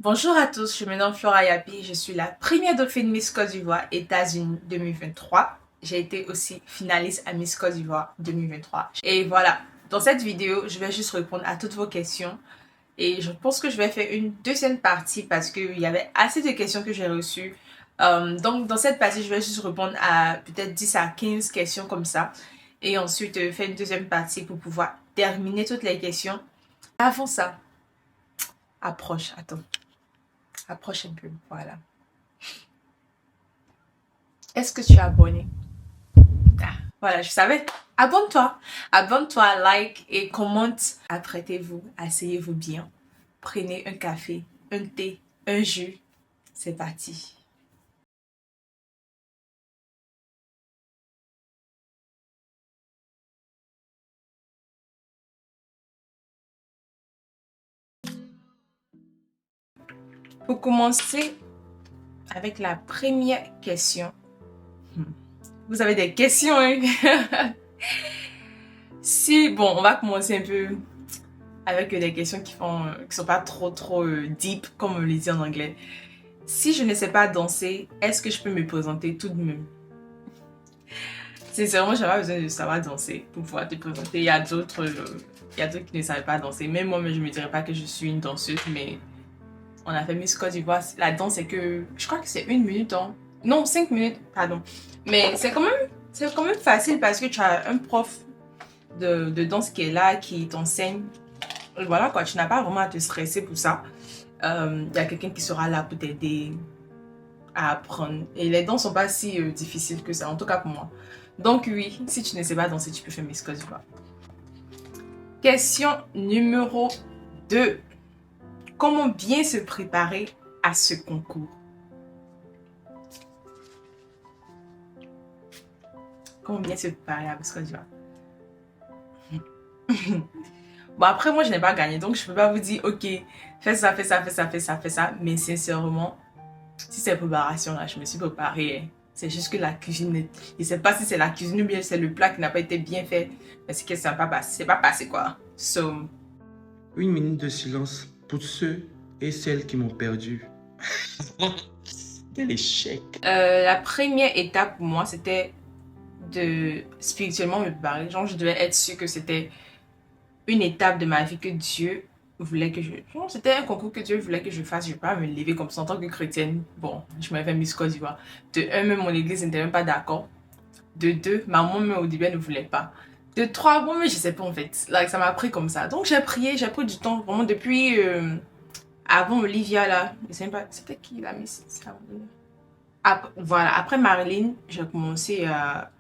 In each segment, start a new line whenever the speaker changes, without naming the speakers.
Bonjour à tous, je me nomme Flora Yapi, je suis la première dauphine Miss Côte d'Ivoire États-Unis 2023. J'ai été aussi finaliste à Miss Côte d'Ivoire 2023. Et voilà, dans cette vidéo, je vais juste répondre à toutes vos questions. Et je pense que je vais faire une deuxième partie parce qu'il y avait assez de questions que j'ai reçues. Donc dans cette partie, je vais juste répondre à peut-être 10 à 15 questions comme ça. Et ensuite faire une deuxième partie pour pouvoir terminer toutes les questions. Avant ça, approche un peu, voilà. Est-ce que tu es abonné? Voilà, je savais. Abonne-toi, like et commente. Apprêtez-vous, asseyez-vous bien. Prenez un café, un thé, un jus. C'est parti. Pour commencer avec la première question. Vous avez des questions, hein? On va commencer un peu avec des questions qui sont pas trop deep, comme on le dit en anglais. Si je ne sais pas danser, est-ce que je peux me présenter tout de même? Sincèrement, j'avais pas besoin de savoir danser pour pouvoir te présenter. Il y a d'autres qui ne savaient pas danser. Même moi, je me dirais pas que je suis une danseuse, mais on a fait Miss Côte d'Ivoire. La danse, c'est que, je crois que c'est 1 minute, hein. Non, 5 minutes, pardon. Mais c'est quand même facile parce que tu as un prof de danse qui est là, qui t'enseigne. Voilà quoi, tu n'as pas vraiment à te stresser pour ça. Il y a quelqu'un qui sera là pour t'aider à apprendre. Et les danses sont pas si difficiles que ça, en tout cas pour moi. Donc oui, si tu ne sais pas danser, tu peux faire Miss Côte d'Ivoire. Question numéro 2. Comment bien se préparer à ce concours? Comment bien se préparer à Miss Côte d'Ivoire? Bon, après, moi, je n'ai pas gagné, donc je ne peux pas vous dire, ok, fais ça, fais ça, fais ça, fais ça, fais ça. Mais sincèrement, si c'est préparation, là, je me suis préparée. C'est juste que la cuisine, je ne sais pas si c'est la cuisine ou bien c'est le plat qui n'a pas été bien fait. Mais c'est que ça n'a pas passé, c'est pas passé, quoi. So,
1 minute de silence pour ceux et celles qui m'ont perdu. Quel échec.
la première étape pour moi, c'était de spirituellement me préparer. Genre, je devais être sûre que c'était une étape de ma vie que Dieu voulait que je... Genre, c'était un concours que Dieu voulait que je fasse. Je ne vais pas me lever comme ça en tant que chrétienne. Bon, je m'avais mis Miss Côte d'Ivoire. De un, même mon église n'était même pas d'accord. De deux, maman même au début elle ne voulait pas. De trois, bon, mais je sais pas en fait. Like, ça m'a pris comme ça. Donc j'ai prié, j'ai pris du temps. Vraiment depuis avant Olivia là. Je sais pas, c'était qui la Miss ça. Voilà, après Marilyn, j'ai commencé à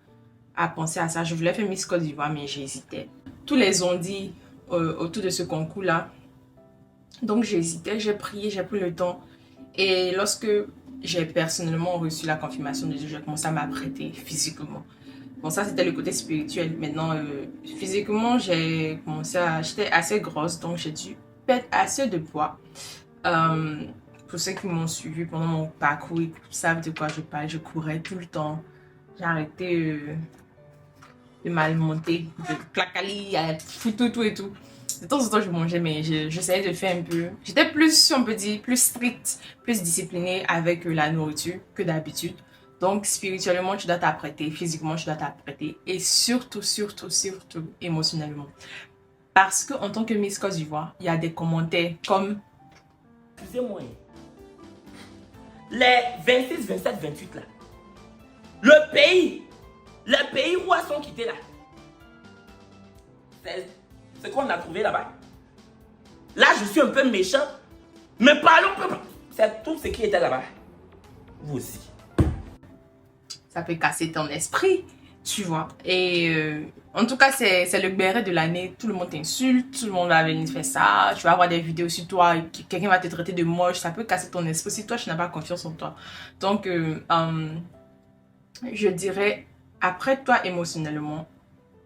penser à ça. Je voulais faire Miss Côte d'Ivoire, mais j'hésitais. Tous les ont dit autour de ce concours-là. Donc j'hésitais, j'ai prié, j'ai pris le temps. Et lorsque j'ai personnellement reçu la confirmation de Dieu, j'ai commencé à m'apprêter physiquement. Bon, ça c'était le côté spirituel. Maintenant, physiquement, j'étais assez grosse, donc j'ai dû perdre assez de poids. Pour ceux qui m'ont suivi pendant mon parcours, ils savent de quoi je parle. Je courais tout le temps. J'ai arrêté de m'alimenter, de clacali, tout et tout. De temps en temps, je mangeais, mais j'essayais de faire un peu... J'étais plus, si on peut dire, plus stricte, plus disciplinée avec la nourriture que d'habitude. Donc, spirituellement, tu dois t'apprêter. Physiquement, tu dois t'apprêter. Et surtout, émotionnellement. Parce qu'en tant que Miss Côte d'Ivoire, il y a des commentaires comme...
Excusez-moi. Les 26, 27, 28 là. Le pays où elles sont quittées là. C'est qu'on a trouvé là-bas. Là, je suis un peu méchant. Mais parlons peu. C'est tout ce qui était là-bas. Vous aussi.
Ça peut casser ton esprit, tu vois. Et en tout cas, c'est le béret de l'année. Tout le monde t'insulte, tout le monde va venir faire ça. Tu vas avoir des vidéos sur toi, quelqu'un va te traiter de moche. Ça peut casser ton esprit si toi, tu n'as pas confiance en toi. Donc, je dirais, apprête-toi émotionnellement.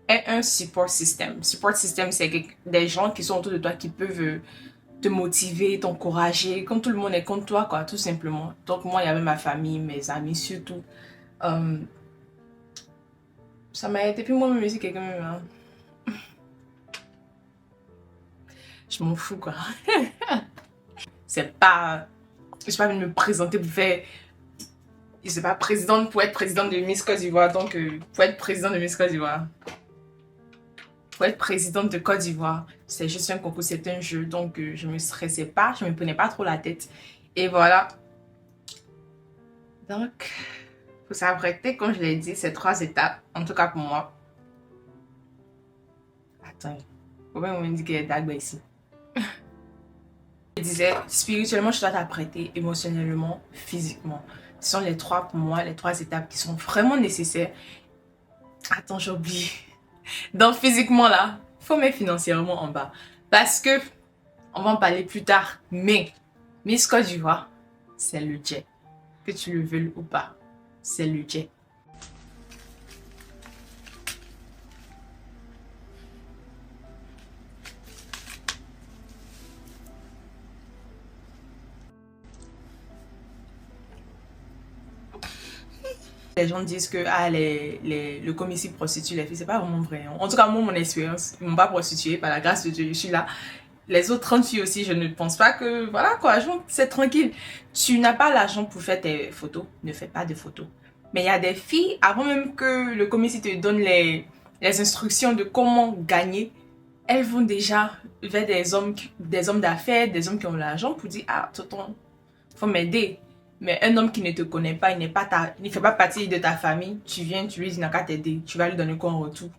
Aie un support system. Support system, c'est des gens qui sont autour de toi qui peuvent te motiver, t'encourager. Comme tout le monde est contre toi, quoi, tout simplement. Donc, moi, il y avait ma famille, mes amis surtout. Ça m'a été plus moi-même aussi quelqu'un même. Hein. Je m'en fous quoi. c'est pas... Je suis pas venue me présenter pour faire... Je sais pas, présidente pour être présidente de Miss Côte d'Ivoire. Donc, pour être présidente de Miss Côte d'Ivoire. Pour être présidente de Côte d'Ivoire, c'est juste un concours, c'est un jeu. Donc, je me stressais pas, je me prenais pas trop la tête. Et voilà. Donc, faut s'apprêter, comme je l'ai dit, c'est 3 étapes. En tout cas pour moi. Attends, faut bien me dire qu'il y a Dagba ici. Je disais, spirituellement, je dois t'apprêter, émotionnellement, physiquement. Ce sont les 3 pour moi, les 3 étapes qui sont vraiment nécessaires. Attends, j'ai oublié. Donc physiquement là, il faut mettre financièrement en bas. Parce que, on va en parler plus tard, mais Miss Côte d'Ivoire, c'est le jet. Que tu le veuilles ou pas, c'est le jet. Les gens disent que le commissaire prostitue les filles, c'est pas vraiment vrai. En tout cas, moi, mon expérience, ils m'ont pas prostituée, par la grâce de Dieu, je suis là. Les autres 30 filles aussi, je ne pense pas que, voilà quoi, c'est tranquille. Tu n'as pas l'argent pour faire tes photos, ne fais pas de photos. Mais il y a des filles, avant même que le commissaire te donne les instructions de comment gagner, elles vont déjà vers des hommes d'affaires, des hommes qui ont l'argent pour dire, ah, tonton, faut m'aider. Mais un homme qui ne te connaît pas, il ne fait pas partie de ta famille, tu viens, tu lui dis, n'a qu'à t'aider, tu vas lui donner quoi en retour?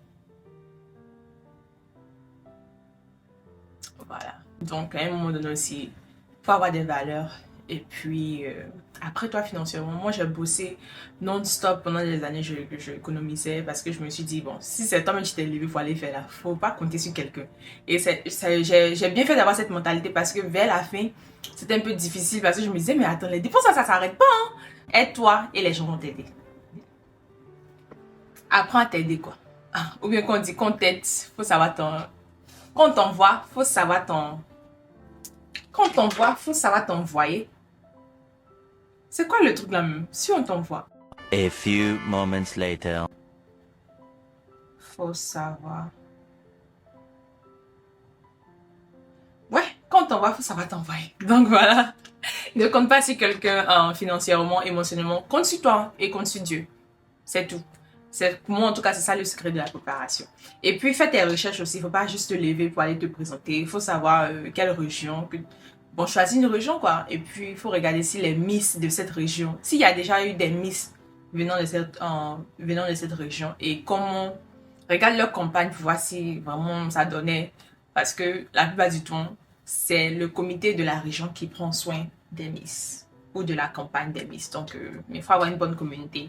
Voilà. Donc, à un moment donné aussi, il faut avoir des valeurs. Et puis, après toi, financièrement, moi, j'ai bossé non-stop pendant des années, je économisais parce que je me suis dit, bon, si c'est toi-même qui t'es levé, il faut aller faire là. Il ne faut pas compter sur quelqu'un. Et j'ai bien fait d'avoir cette mentalité parce que vers la fin, c'était un peu difficile parce que je me disais, mais attends, les dépenses, ça s'arrête pas. Hein? Aide-toi et les gens vont t'aider. Apprends à t'aider, quoi. Ah, ou bien quand on dit qu'on t'aide, il faut savoir quand on t'envoie, il faut savoir t'envoyer. C'est quoi le truc là même? Si on t'envoie.
A few moments later.
Faut savoir. Ouais, quand on t'envoie, faut savoir t'envoyer. Donc voilà. Ne compte pas sur quelqu'un financièrement, émotionnellement. Compte sur toi et compte sur Dieu. C'est tout. Pour moi, en tout cas, c'est ça le secret de la préparation. Et puis, fais tes recherches aussi. Il ne faut pas juste te lever pour aller te présenter. Il faut savoir quelle région. Bon, choisis une région, quoi. Et puis, il faut regarder si les Miss de cette région, s'il y a déjà eu des Miss venant de cette région et comment... Regarde leur campagne pour voir si vraiment ça donnait. Parce que la plupart du temps, c'est le comité de la région qui prend soin des Miss ou de la campagne des Miss. Donc, il faut avoir une bonne communauté.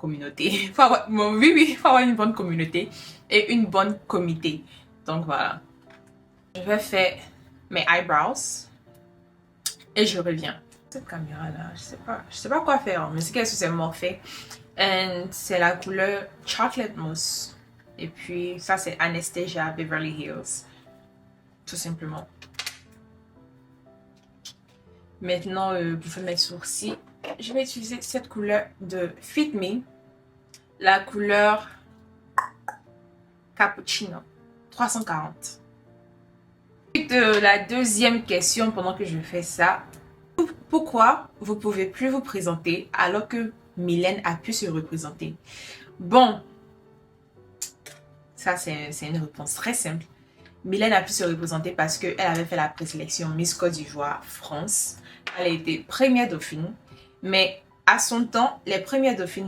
Il faut avoir une bonne communauté et une bonne comité. Donc, voilà. Je vais faire mes eyebrows et je reviens. Cette caméra là, je sais pas quoi faire, mais c'est qu'elle c'est Morphe. Et c'est la couleur Chocolate Mousse. Et puis ça c'est Anastasia Beverly Hills. Tout simplement. Maintenant pour faire mes sourcils, je vais utiliser cette couleur de Fit Me. La couleur Cappuccino 340. La deuxième question pendant que je fais ça. Pourquoi vous ne pouvez plus vous présenter alors que Mylène a pu se représenter? Bon, ça c'est une réponse très simple. Mylène a pu se représenter parce qu'elle avait fait la présélection Miss Côte d'Ivoire France. Elle a été première dauphine, mais à son temps, les premières dauphines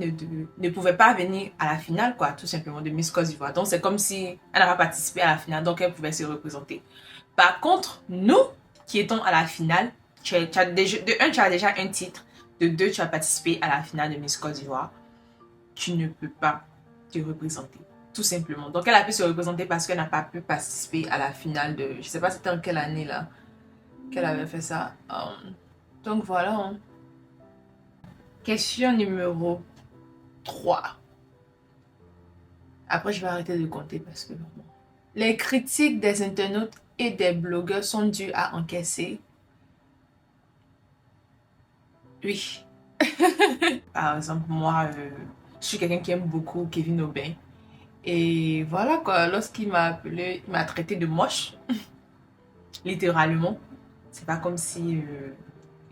ne pouvaient pas venir à la finale, quoi, tout simplement, de Miss Côte d'Ivoire. Donc c'est comme si elle n'avait pas participé à la finale, donc elle pouvait se représenter. Par contre, nous qui étions à la finale, tu as déjà un titre. De 2, tu as participé à la finale de Miss Côte d'Ivoire. Tu ne peux pas te représenter. Tout simplement. Donc, elle a pu se représenter parce qu'elle n'a pas pu participer à la finale de... Je ne sais pas c'était en quelle année là qu'elle avait fait ça. Donc, voilà. Hein. Question numéro 3. Après, je vais arrêter de compter parce que... Les critiques des internautes et des blogueurs sont dues à encaisser. Oui. Par exemple, moi, je suis quelqu'un qui aime beaucoup Kevin Aubin. Et voilà quoi, lorsqu'il m'a appelé, il m'a traité de moche. Littéralement. C'est pas comme si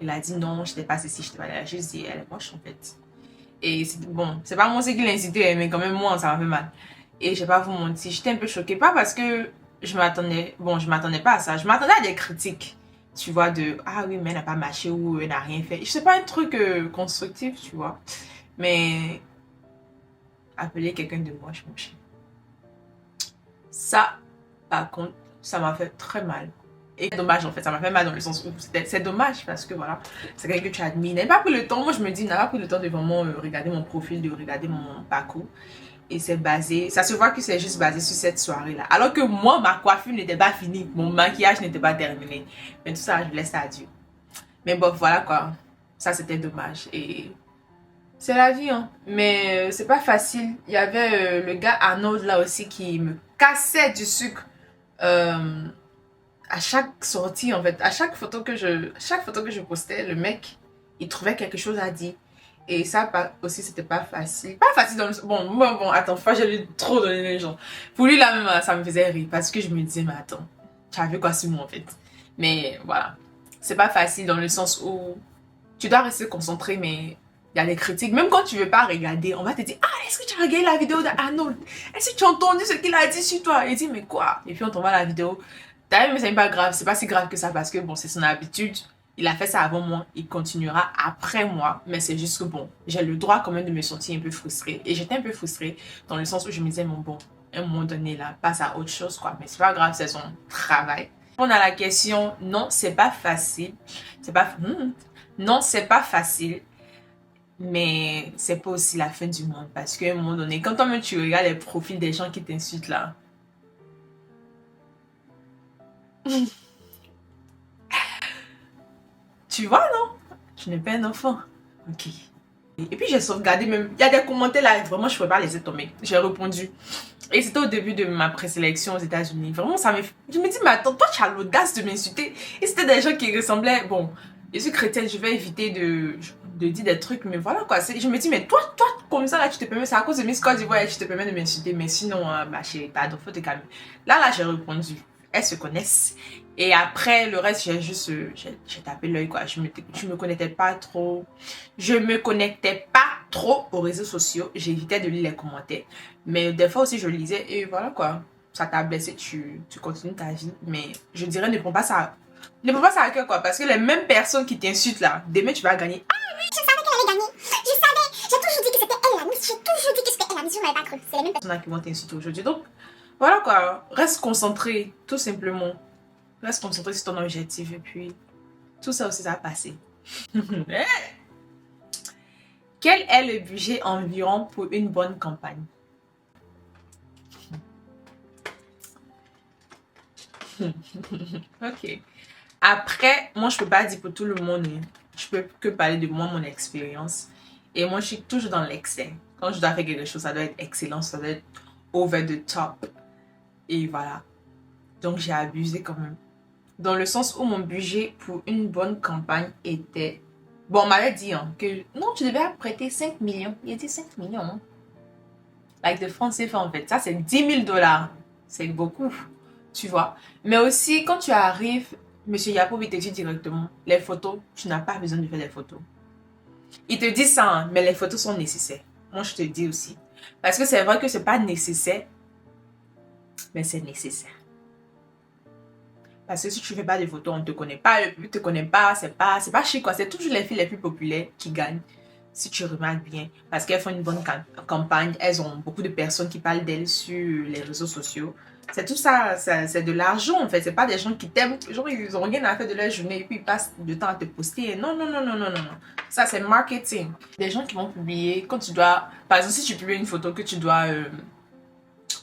il a dit non, j'étais pas ceci, j'étais pas là. J'ai dit, elle est moche en fait. Et bon, c'est pas moi qui l'ai incité, mais quand même moi, ça m'a fait mal. Et je vais pas vous mentir, j'étais un peu choquée. Pas parce que je m'attendais pas à ça. Je m'attendais à des critiques, tu vois, de ah oui, mais elle n'a pas marché ou elle n'a rien fait. Je sais pas un truc constructif, tu vois. Mais appeler quelqu'un de moche, mon chien. Ça, par contre, ça m'a fait très mal. Et c'est dommage en fait, ça m'a fait mal dans le sens où c'est dommage parce que voilà, c'est quelqu'un que tu admires. Il n'a pas pris le temps, moi je me dis, il n'a pas pris le temps de vraiment regarder mon profil, de regarder mon parcours. Et c'est basé, ça se voit que c'est juste basé sur cette soirée-là. Alors que moi, ma coiffure n'était pas finie, mon maquillage n'était pas terminé. Mais tout ça, je laisse ça à Dieu. Mais bon, voilà quoi, ça c'était dommage. Et c'est la vie, hein. Mais c'est pas facile. Il y avait le gars Arnold là aussi qui me cassait du sucre. À chaque sortie en fait, à chaque photo que je postais, le mec il trouvait quelque chose à dire. Et ça aussi c'était pas facile dans le bon attends, faut pas j'ai trop donné les gens. Pour lui là même ça me faisait rire parce que je me disais mais attends, tu as vu quoi sur moi en fait. Mais voilà, c'est pas facile dans le sens où tu dois rester concentré, mais il y a des critiques. Même quand tu veux pas regarder, on va te dire ah, est-ce que tu as regardé la vidéo d'Arnold, est-ce que tu as entendu ce qu'il a dit sur toi. Il dit mais quoi. Et puis on t'envoie la vidéo. D'ailleurs, mais c'est pas grave, c'est pas si grave que ça parce que bon, c'est son habitude. Il a fait ça avant moi, il continuera après moi. Mais c'est juste que bon, j'ai le droit quand même de me sentir un peu frustrée. Et j'étais un peu frustrée dans le sens où je me disais, bon, à un moment donné là, passe à autre chose quoi. Mais c'est pas grave, c'est son travail. On a la question, non, c'est pas facile. Non, c'est pas facile. Mais c'est pas aussi la fin du monde. Parce qu'à un moment donné, quand toi-même tu regardes les profils des gens qui t'insultent là, tu vois, non? Tu n'es pas un enfant. Ok. Et puis j'ai sauvegardé même. Il y a des commentaires là, vraiment je ne pouvais pas laisser tomber. J'ai répondu. Et c'était au début de ma présélection aux États-Unis. Vraiment, ça me. Je me dis, mais attends, toi tu as l'audace de m'insulter. Et c'était des gens qui ressemblaient. Bon, je suis chrétienne, je vais éviter de dire des trucs, mais voilà quoi. Je me dis, mais toi, comme ça là, tu te permets. C'est à cause de Miss Côte d'Ivoire, tu te permets de m'insulter. Mais sinon, ma chérie, pardon, faut te calmer. Là, j'ai répondu. Elles se connaissent. Et après, le reste, j'ai tapé l'œil, quoi. Je me connectais pas trop. Je me connectais pas trop aux réseaux sociaux. J'évitais de lire les commentaires. Mais des fois aussi, je lisais. Et voilà, quoi. Ça t'a blessé, tu continues ta vie. Mais je dirais, ne prends pas ça à cœur, quoi. Parce que les mêmes personnes qui t'insultent, là, demain, tu vas gagner. Ah oui, je savais qu'elle allait gagner. Je savais. J'ai toujours dit que c'était elle, la Miss. J'ai toujours dit que c'était elle, la Miss. Je n'avais pas cru. C'est les mêmes personnes qui vont t'insulter aujourd'hui. Donc, voilà, quoi. Reste concentré, tout simplement. Reste concentré sur ton objectif et puis tout ça aussi, ça va passer. Quel est le budget environ pour une bonne campagne? Ok. Après, moi, je peux pas dire pour tout le monde. Je peux que parler de moi, mon expérience. Et moi, je suis toujours dans l'excès. Quand je dois faire quelque chose, ça doit être excellent, ça doit être over the top. Et voilà. Donc, j'ai abusé quand même. Dans le sens où mon budget pour une bonne campagne était... Bon, on m'avait dit hein, que non, tu devais prêter 5 millions. Il a dit 5 millions. Hein. Like de francs CFA en fait. Ça, c'est 10 000 $. C'est beaucoup, tu vois. Mais aussi, quand tu arrives, Monsieur Yapo, il te dit directement, les photos, tu n'as pas besoin de faire des photos. Il te dit ça, hein, mais les photos sont nécessaires. Moi, je te dis aussi. Parce que c'est vrai que c'est pas nécessaire, mais c'est nécessaire. Parce que si tu fais pas de photos, on ne te connaît pas, le public ne te connaît pas, c'est pas chic quoi. C'est toujours les filles les plus populaires qui gagnent, si tu remarques bien. Parce qu'elles font une bonne campagne, elles ont beaucoup de personnes qui parlent d'elles sur les réseaux sociaux. C'est tout ça, c'est de l'argent en fait. C'est pas des gens qui t'aiment, genre ils ont rien à faire de leur journée et puis ils passent du temps à te poster. Non. Ça c'est marketing. Des gens qui vont publier, quand tu dois, par exemple si tu publies une photo que tu dois,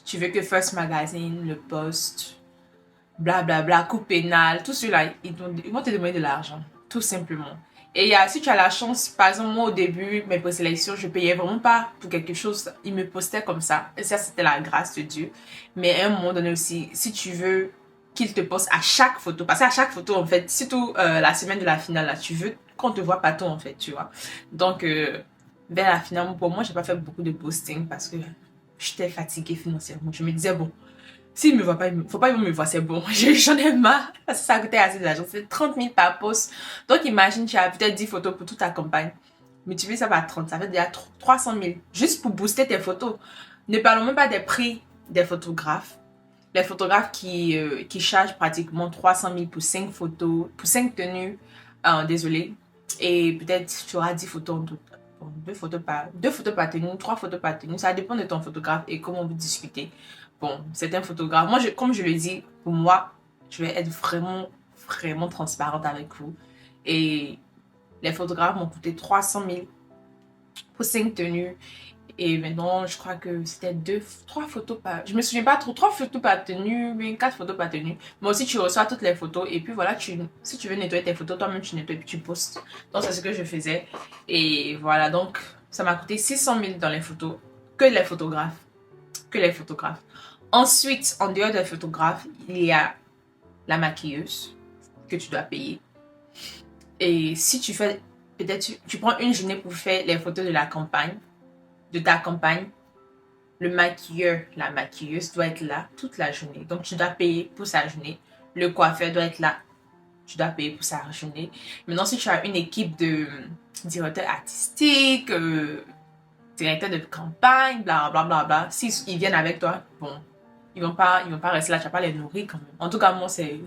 tu veux que First Magazine le poste, blablabla, coup pénal, tout cela, ils vont te demander de l'argent, tout simplement. Et si tu as la chance, par exemple, moi au début, mes présélections, je payais vraiment pas pour quelque chose, ils me postaient comme ça. Et ça, c'était la grâce de Dieu. Mais à un moment donné aussi, si tu veux qu'ils te postent à chaque photo, parce qu'à chaque photo, en fait, surtout la semaine de la finale, là, tu veux qu'on te voit pas tout, en fait, tu vois. Donc, vers la finale, pour moi, j'ai pas fait beaucoup de posting parce que j'étais fatiguée financièrement. Je me disais, bon, S'ils me voient pas, faut pas qu'ils me voient, c'est bon. J'en ai marre. Parce que ça coûtait assez d'argent. C'est 30 000 par poste. Donc imagine, tu as peut-être 10 photos pour toute ta campagne. Multiplie ça par 30, ça fait déjà 300 000. Juste pour booster tes photos. Ne parlons même pas des prix des photographes. Les photographes qui chargent pratiquement 300 000 pour 5 photos, pour 5 tenues. Désolé. Et peut-être tu auras 10 photos en tout. Bon, deux photos par tenue, 3 photos par tenue. Ça dépend de ton photographe et comment vous discutez. Bon, c'est un photographe. Moi, comme je le dis, pour moi, je vais être vraiment, vraiment transparente avec vous. Et les photographes m'ont coûté 300 000 pour 5 tenues. Et maintenant, je crois que c'était 3 photos par... Je me souviens pas trop, 3 photos par tenue, mais 4 photos par tenue. Mais aussi, tu reçois toutes les photos. Et puis voilà, si tu veux nettoyer tes photos, toi-même, tu nettoies et puis tu postes. Donc, c'est ce que je faisais. Et voilà, donc, ça m'a coûté 600 000 dans les photos. Que les photographes. Que les photographes. Ensuite, en dehors des photographes, il y a la maquilleuse que tu dois payer. Et si tu fais, peut-être tu prends une journée pour faire les photos de la campagne, de ta campagne, le maquilleur, la maquilleuse doit être là toute la journée. Donc, tu dois payer pour sa journée. Le coiffeur doit être là. Tu dois payer pour sa journée. Maintenant, si tu as une équipe de directeurs artistiques, directeurs de campagne, blablabla, s'ils viennent avec toi, bon, ils vont pas rester là, tu vas pas les nourrir quand même. En tout cas, moi, c'est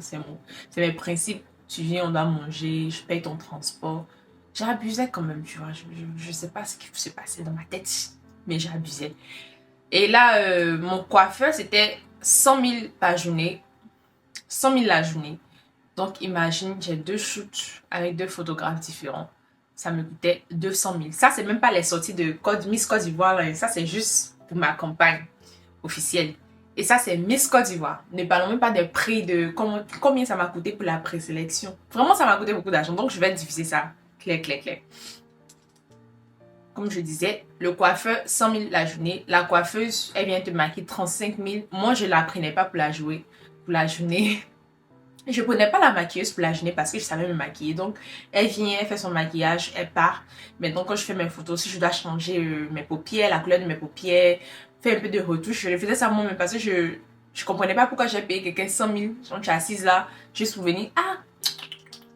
mes principes. Tu viens, on doit manger, je paye ton transport. J'abusais quand même, tu vois. Je sais pas ce qui se passait dans ma tête, mais j'abusais. Et là, mon coiffeur, c'était 100 000 par journée. 100 000 la journée. Donc, imagine, j'ai 2 shoots avec 2 photographes différents. Ça me coûtait 200 000. Ça, c'est même pas les sorties de Miss Côte d'Ivoire. Ça, c'est juste pour ma campagne officielle. Et ça, c'est Miss Côte d'Ivoire. Ne parlons même pas des prix de combien ça m'a coûté pour la présélection. Vraiment, ça m'a coûté beaucoup d'argent. Donc, je vais diviser ça. Clair. Comme je disais, le coiffeur, 100 000 la journée. La coiffeuse, elle vient te maquiller 35 000. Moi, je ne la prenais pas pour la journée. Je ne prenais pas la maquilleuse pour la journée parce que je savais me maquiller. Donc, elle vient, elle fait son maquillage, elle part. Maintenant, quand je fais mes photos, si je dois changer mes paupières, la couleur de mes paupières, faire un peu de retouche, je le faisais ça moi-même parce que je ne comprenais pas pourquoi j'ai payé quelqu'un 100 000. Donc, je suis assise là, juste pour venir.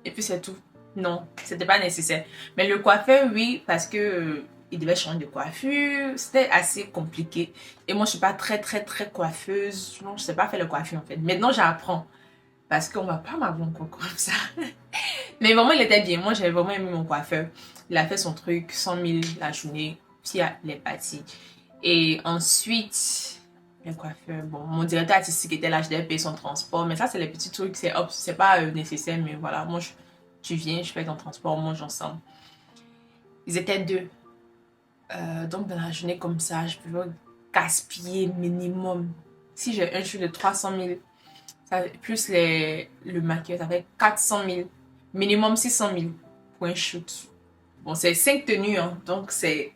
Et puis c'est tout. Non, c'était pas nécessaire. Mais le coiffeur, oui, parce que il devait changer de coiffure. C'était assez compliqué. Et moi, je suis pas très coiffeuse. Non, je sais pas faire le coiffure en fait. Maintenant, j'apprends. Parce qu'on va pas m'avoir encore comme ça. Mais vraiment, il était bien. Moi, j'avais vraiment aimé mon coiffeur. Il a fait son truc, 100 000 la journée. Puis, il est parti. Et ensuite, le coiffeur, bon, mon directeur artistique était là, je devais payer son transport. Mais ça, c'est les petits trucs, c'est pas nécessaire. Mais voilà, moi, tu viens, je fais ton transport, on mange ensemble. Ils étaient 2. Donc, dans la journée comme ça, je pouvais gaspiller minimum. Si j'ai un shoot de 300 000, ça, plus le maquillage, ça fait 400 000. Minimum 600 000 pour un shoot. Bon, c'est 5 tenues, hein, donc c'est...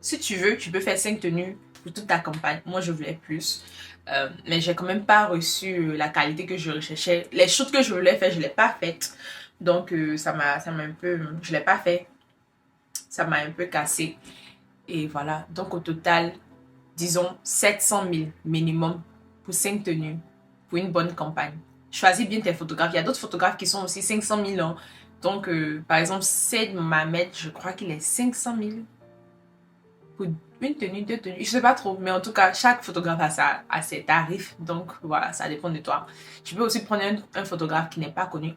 Si tu veux, tu peux faire 5 tenues pour toute ta campagne. Moi, je voulais plus. Mais j'ai quand même pas reçu la qualité que je recherchais. Les shoots que je voulais faire, je l'ai pas faites. Donc, ça m'a un peu... Je l'ai pas fait. Ça m'a un peu cassé. Et voilà. Donc, au total, disons 700 000 minimum pour 5 tenues. Pour une bonne campagne. Choisis bien tes photographes. Il y a d'autres photographes qui sont aussi 500 000 ans. Donc, par exemple, Said Mohamed, je crois qu'il est 500 000 pour une tenue, 2 tenues. Je sais pas trop, mais en tout cas, chaque photographe a ses tarifs. Donc, voilà, ça dépend de toi. Tu peux aussi prendre un photographe qui n'est pas connu.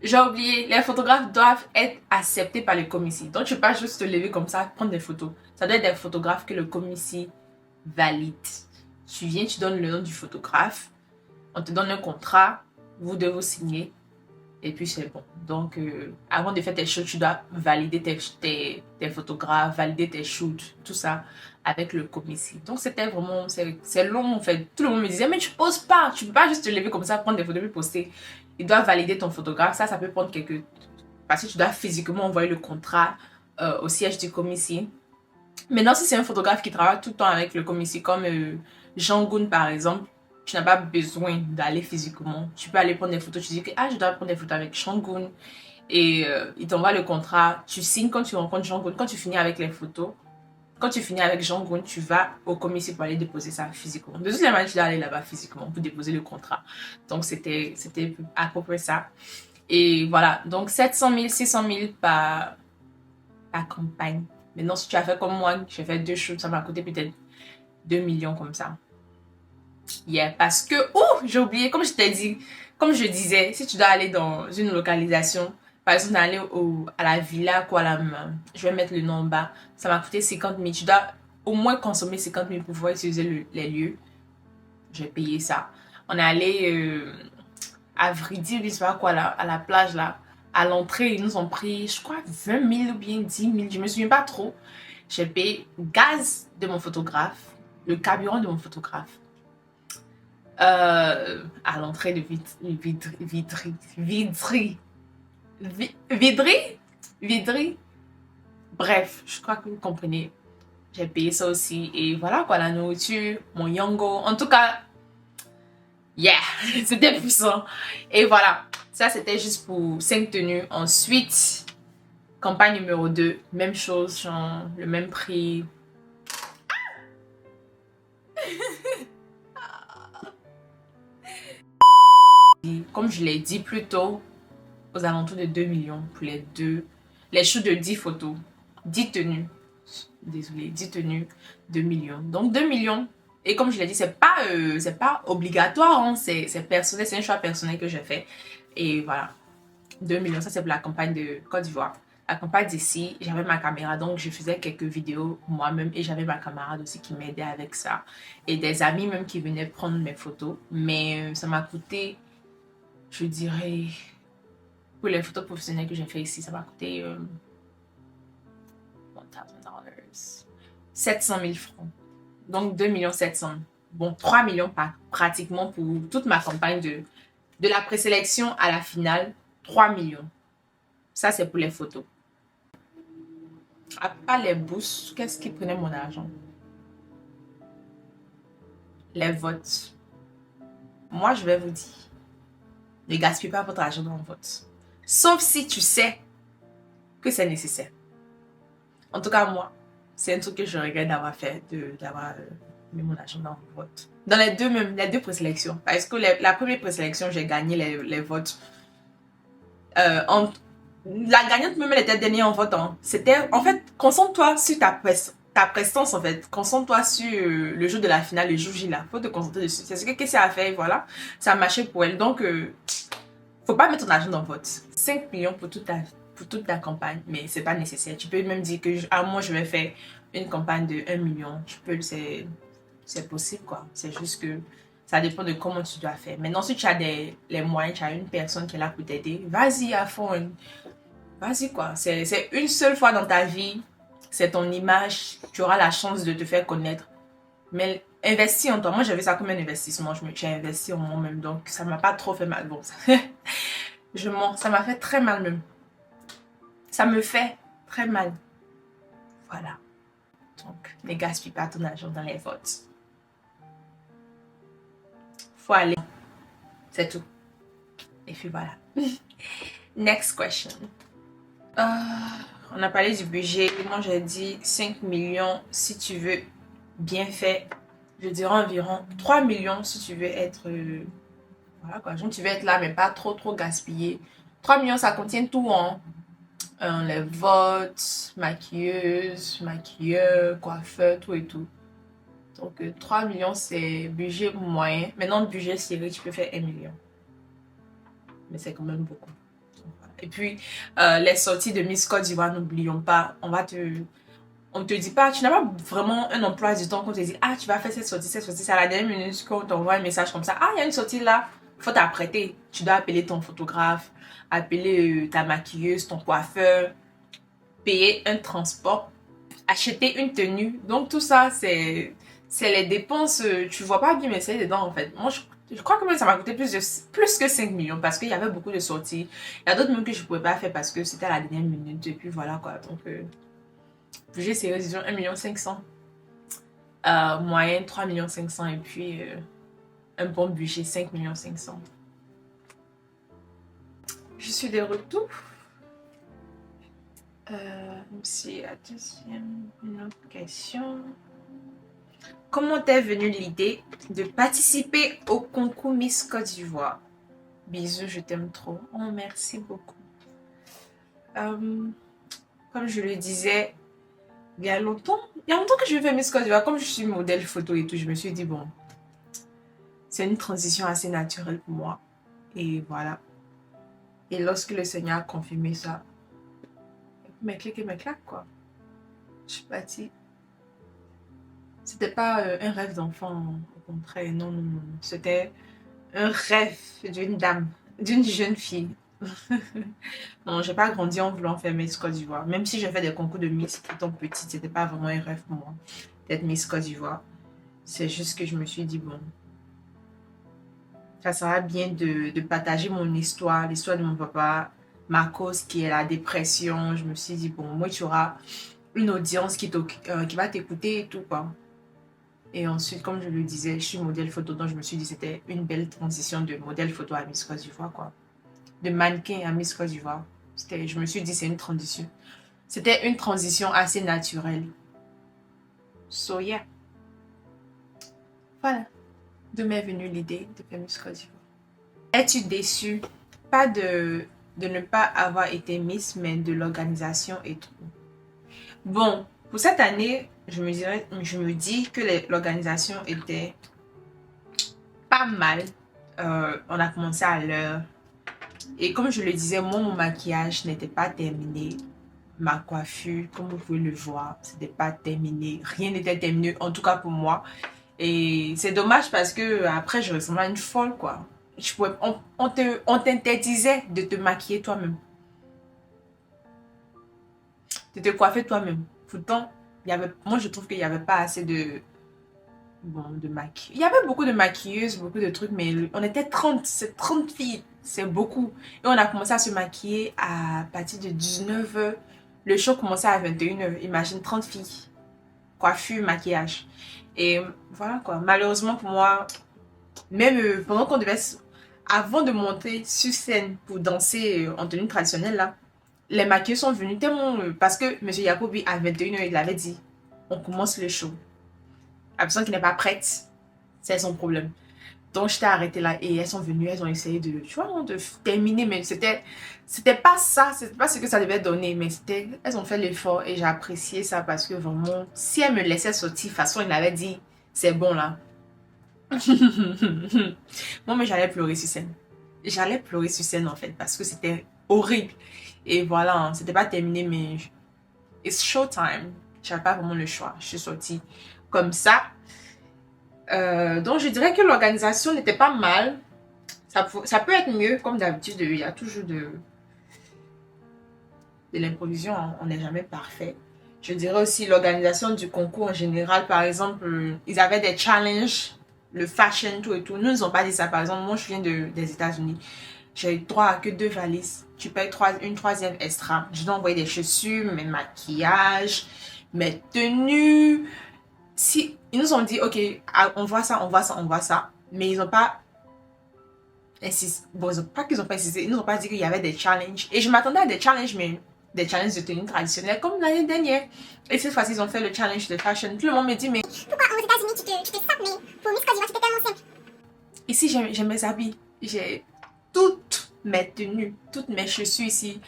J'ai oublié, les photographes doivent être acceptés par le commissaire. Donc, tu ne peux pas juste te lever comme ça, prendre des photos. Ça doit être des photographes que le commissaire valide. Tu viens, tu donnes le nom du photographe, on te donne un contrat, vous devez signer, et puis c'est bon. Donc, avant de faire tes shoots, tu dois valider tes photographes, valider tes shoots, tout ça avec le commissaire. Donc, c'était vraiment, c'est long en fait. Tout le monde me disait, mais tu poses pas, tu peux pas juste te lever comme ça, prendre des photos et poster. Il doit valider ton photographe, ça peut prendre quelques... Parce que tu dois physiquement envoyer le contrat au siège du commissaire. Maintenant, si c'est un photographe qui travaille tout le temps avec le commissaire, comme Jean Goun par exemple, tu n'as pas besoin d'aller physiquement. Tu peux aller prendre des photos, tu dis que je dois prendre des photos avec Jean Goun. Et il t'envoie le contrat, tu signes quand tu rencontres Jean Goun. Quand tu finis avec les photos, quand tu finis avec Jean Goun, tu vas au commissaire pour aller déposer ça physiquement. De toute manière, tu dois aller là-bas physiquement pour déposer le contrat. Donc, c'était à peu près ça. Et voilà, donc 700 000, 600 000 par campagne. Maintenant, si tu as fait comme moi, j'ai fait 2 shoots, ça m'a coûté peut-être 2 millions comme ça. Yeah, parce que, j'ai oublié, comme je t'ai dit, comme je disais, si tu dois aller dans une localisation, par exemple, d'aller à la villa Kuala, je vais mettre le nom en bas, ça m'a coûté 50 000. Tu dois au moins consommer 50 000 pour pouvoir utiliser les lieux. J'ai payé ça. On est allé à Vridi, je sais pas quoi, là, à la plage, là. À l'entrée, ils nous ont pris, je crois, 20 000 ou bien 10 000, je me souviens pas trop. J'ai payé gaz de mon photographe, le carburant de mon photographe. À l'entrée de Vidri. Bref, je crois que vous comprenez. J'ai payé ça aussi. Et voilà quoi, la nourriture, mon yongo. En tout cas, yeah, c'était puissant. Et voilà, ça c'était juste pour 5 tenues. Ensuite, campagne numéro 2, même chose, genre le même prix. Comme je l'ai dit plus tôt, aux alentours de 2 millions pour les shoots de 10 photos, 10 tenues. Désolée, 10 tenues, 2 millions. Donc 2 millions. Et comme je l'ai dit, c'est pas obligatoire, hein, c'est personnel, c'est un choix personnel que j'ai fait. Et voilà, 2 millions, ça c'est pour la campagne de Côte d'Ivoire. La campagne d'ici, j'avais ma caméra, donc je faisais quelques vidéos moi-même et j'avais ma camarade aussi qui m'aidait avec ça. Et des amis même qui venaient prendre mes photos. Mais ça m'a coûté, je dirais, pour les photos professionnelles que j'ai fait ici, ça m'a coûté $1,000. 700 000 francs. Donc 2 700 000. Bon, 3 millions pratiquement pour toute ma campagne de la présélection à la finale. 3 millions. Ça, c'est pour les photos. À part les bourses, qu'est-ce qui prenait mon argent? Les votes. Moi, je vais vous dire, ne gaspillez pas votre argent dans le vote. Sauf si tu sais que c'est nécessaire. En tout cas, moi, c'est un truc que je regrette d'avoir fait, d'avoir mis mon argent dans le vote. Dans les deux présélections. Parce que la première présélection, j'ai gagné les votes. La gagnante même, elle était dernière en votant. C'était, en fait, concentre-toi sur ta prestance, en fait. Concentre-toi sur le jour de la finale, le jour J, là. Faut te concentrer dessus. C'est ce que c'est à faire, voilà. Ça a marché pour elle. Donc, faut pas mettre ton argent dans le vote. 5 millions pour toute ta campagne, mais c'est pas nécessaire. Tu peux même dire que moi je vais faire une campagne de 1 million. Tu peux, c'est possible quoi. C'est juste que ça dépend de comment tu dois faire. Maintenant, si tu as les moyens, tu as une personne qui est là pour t'aider, vas-y à fond. Vas-y quoi. C'est une seule fois dans ta vie. C'est ton image. Tu auras la chance de te faire connaître. Mais investis en toi. Moi, j'avais ça comme un investissement. J'ai investi en moi-même. Donc, ça m'a pas trop fait mal. Bon, je mens. Ça m'a fait très mal même. Ça me fait très mal. Voilà. Donc, ne gaspille pas ton argent dans les votes. Faut aller. C'est tout. Et puis voilà. Next question. On a parlé du budget. Moi, j'ai dit 5 millions si tu veux bien fait. Je dirais environ 3 millions si tu veux être... voilà quoi. Tu veux être là, mais pas trop gaspillé. 3 millions, ça contient tout, hein. Les votes, maquilleuse, maquilleur, coiffeur, tout et tout. Donc 3 millions c'est budget moyen. Maintenant le budget serré, tu peux faire 1 million. Mais c'est quand même beaucoup. Donc, voilà. Et puis les sorties de Miss Côte d'Ivoire, n'oublions pas, on te dit pas, tu n'as pas vraiment un emploi du temps qu'on te dit, ah tu vas faire cette sortie, c'est à la dernière minute qu'on t'envoie un message comme ça, ah il y a une sortie là, faut t'apprêter. Tu dois appeler ton photographe, appeler ta maquilleuse, ton coiffeur, payer un transport, acheter une tenue. Donc tout ça, c'est les dépenses, tu vois pas bien mais c'est dedans en fait. Moi, je crois que même ça m'a coûté plus que 5 millions parce qu'il y avait beaucoup de sorties. Il y a d'autres même que je pouvais pas faire parce que c'était à la dernière minute et puis voilà quoi. Donc, budget c'est disons 1 500 000. Moyenne 3 500 000 et puis un bon budget 5 500 000. Je suis de retour. C'est la deuxième, une autre question. Comment t'est venue l'idée de participer au concours Miss Côte d'Ivoire? Bisous, je t'aime trop. Oh, merci beaucoup. Comme je le disais, il y a longtemps que je veux faire Miss Côte d'Ivoire. Comme je suis modèle photo et tout, je me suis dit, bon, c'est une transition assez naturelle pour moi. Et voilà. Et lorsque le Seigneur a confirmé ça, mes clics et mes claques, quoi. Je suis partie. C'était pas un rêve d'enfant, au contraire, non, non, non. C'était un rêve d'une dame, d'une jeune fille. Non, j'ai pas grandi en voulant faire Miss Côte d'Ivoire. Même si j'ai fait des concours de Miss étant petite, c'était pas vraiment un rêve pour moi d'être Miss Côte d'Ivoire. C'est juste que je me suis dit, bon, ça sera bien de partager mon histoire, l'histoire de mon papa, ma cause qui est la dépression. Je me suis dit, bon, moi, tu auras une audience qui va t'écouter et tout, quoi. Et ensuite, comme je le disais, je suis modèle photo, donc je me suis dit c'était une belle transition de modèle photo à Miss Côte d'Ivoire, quoi. De mannequin à Miss Côte d'Ivoire. Je me suis dit c'est une transition. C'était une transition assez naturelle. So yeah. Voilà. De m'est venue l'idée de faire Miss Côte d'Ivoire. Es-tu déçue? Pas de ne pas avoir été Miss, mais de l'organisation et tout. Bon, pour cette année, je me dis que l'organisation était pas mal. On a commencé à l'heure. Et comme je le disais, moi, mon maquillage n'était pas terminé. Ma coiffure, comme vous pouvez le voir, c'était pas terminé. Rien n'était terminé, en tout cas pour moi. Et c'est dommage parce que après, je ressemblais à une folle, quoi. On t'interdisait de te maquiller toi-même. De te coiffer toi-même. Pourtant, moi, je trouve qu'il n'y avait pas assez de maquillage. Il y avait beaucoup de maquilleuses, beaucoup de trucs, mais on était 30, c'est 30 filles, c'est beaucoup. Et on a commencé à se maquiller à partir de 19h. Le show commençait à 21h. Imagine 30 filles. Coiffure, maquillage. Et voilà quoi. Malheureusement pour moi, même pendant qu'on devait... Avant de monter sur scène pour danser en tenue traditionnelle, là, les maquilleuses sont venues tellement... parce que M. Yacoubi, à 21h, il avait dit, on commence le show. La personne qui n'est pas prête, c'est son problème. Donc, j'étais arrêtée là et elles sont venues, elles ont essayé de, tu vois, de terminer, mais c'était pas ça, c'était pas ce que ça devait donner, mais elles ont fait l'effort et j'ai apprécié ça parce que vraiment, si elles me laissaient sortir, de toute façon, il avait dit, c'est bon là. Moi, mais j'allais pleurer sur scène. J'allais pleurer sur scène en fait parce que c'était horrible. Et voilà, hein, c'était pas terminé, mais it's showtime. J'avais pas vraiment le choix. Je suis sortie comme ça. Donc je dirais que l'organisation n'était pas mal. Ça peut être mieux, comme d'habitude, il y a toujours de l'improvisation, hein. On n'est jamais parfait. Je dirais aussi l'organisation du concours en général. Par exemple, ils avaient des challenges, le fashion, tout et tout. Nous, ils n'ont pas dit ça. Par exemple, moi, je viens des États-Unis. J'ai droit à que 2 valises. Tu payes une troisième extra. Je dois envoyer des chaussures, mes maquillages, mes tenues. Si ils nous ont dit, ok, on voit ça, on voit ça, on voit ça, mais ils n'ont pas insisté. Bon, pas qu'ils n'ont pas insisté, ils nous ont pas dit qu'il y avait des challenges. Et je m'attendais à des challenges, mais des challenges de tenue traditionnelle comme l'année dernière. Et cette fois-ci, ils ont fait le challenge de fashion. Tout le monde me dit, mais
pourquoi aux États-Unis tu te sapes, mais pour Miss Côte d'Ivoire, tu t'es tellement simple.
Ici, j'ai mes habits, j'ai toutes mes tenues, toutes mes chaussures ici.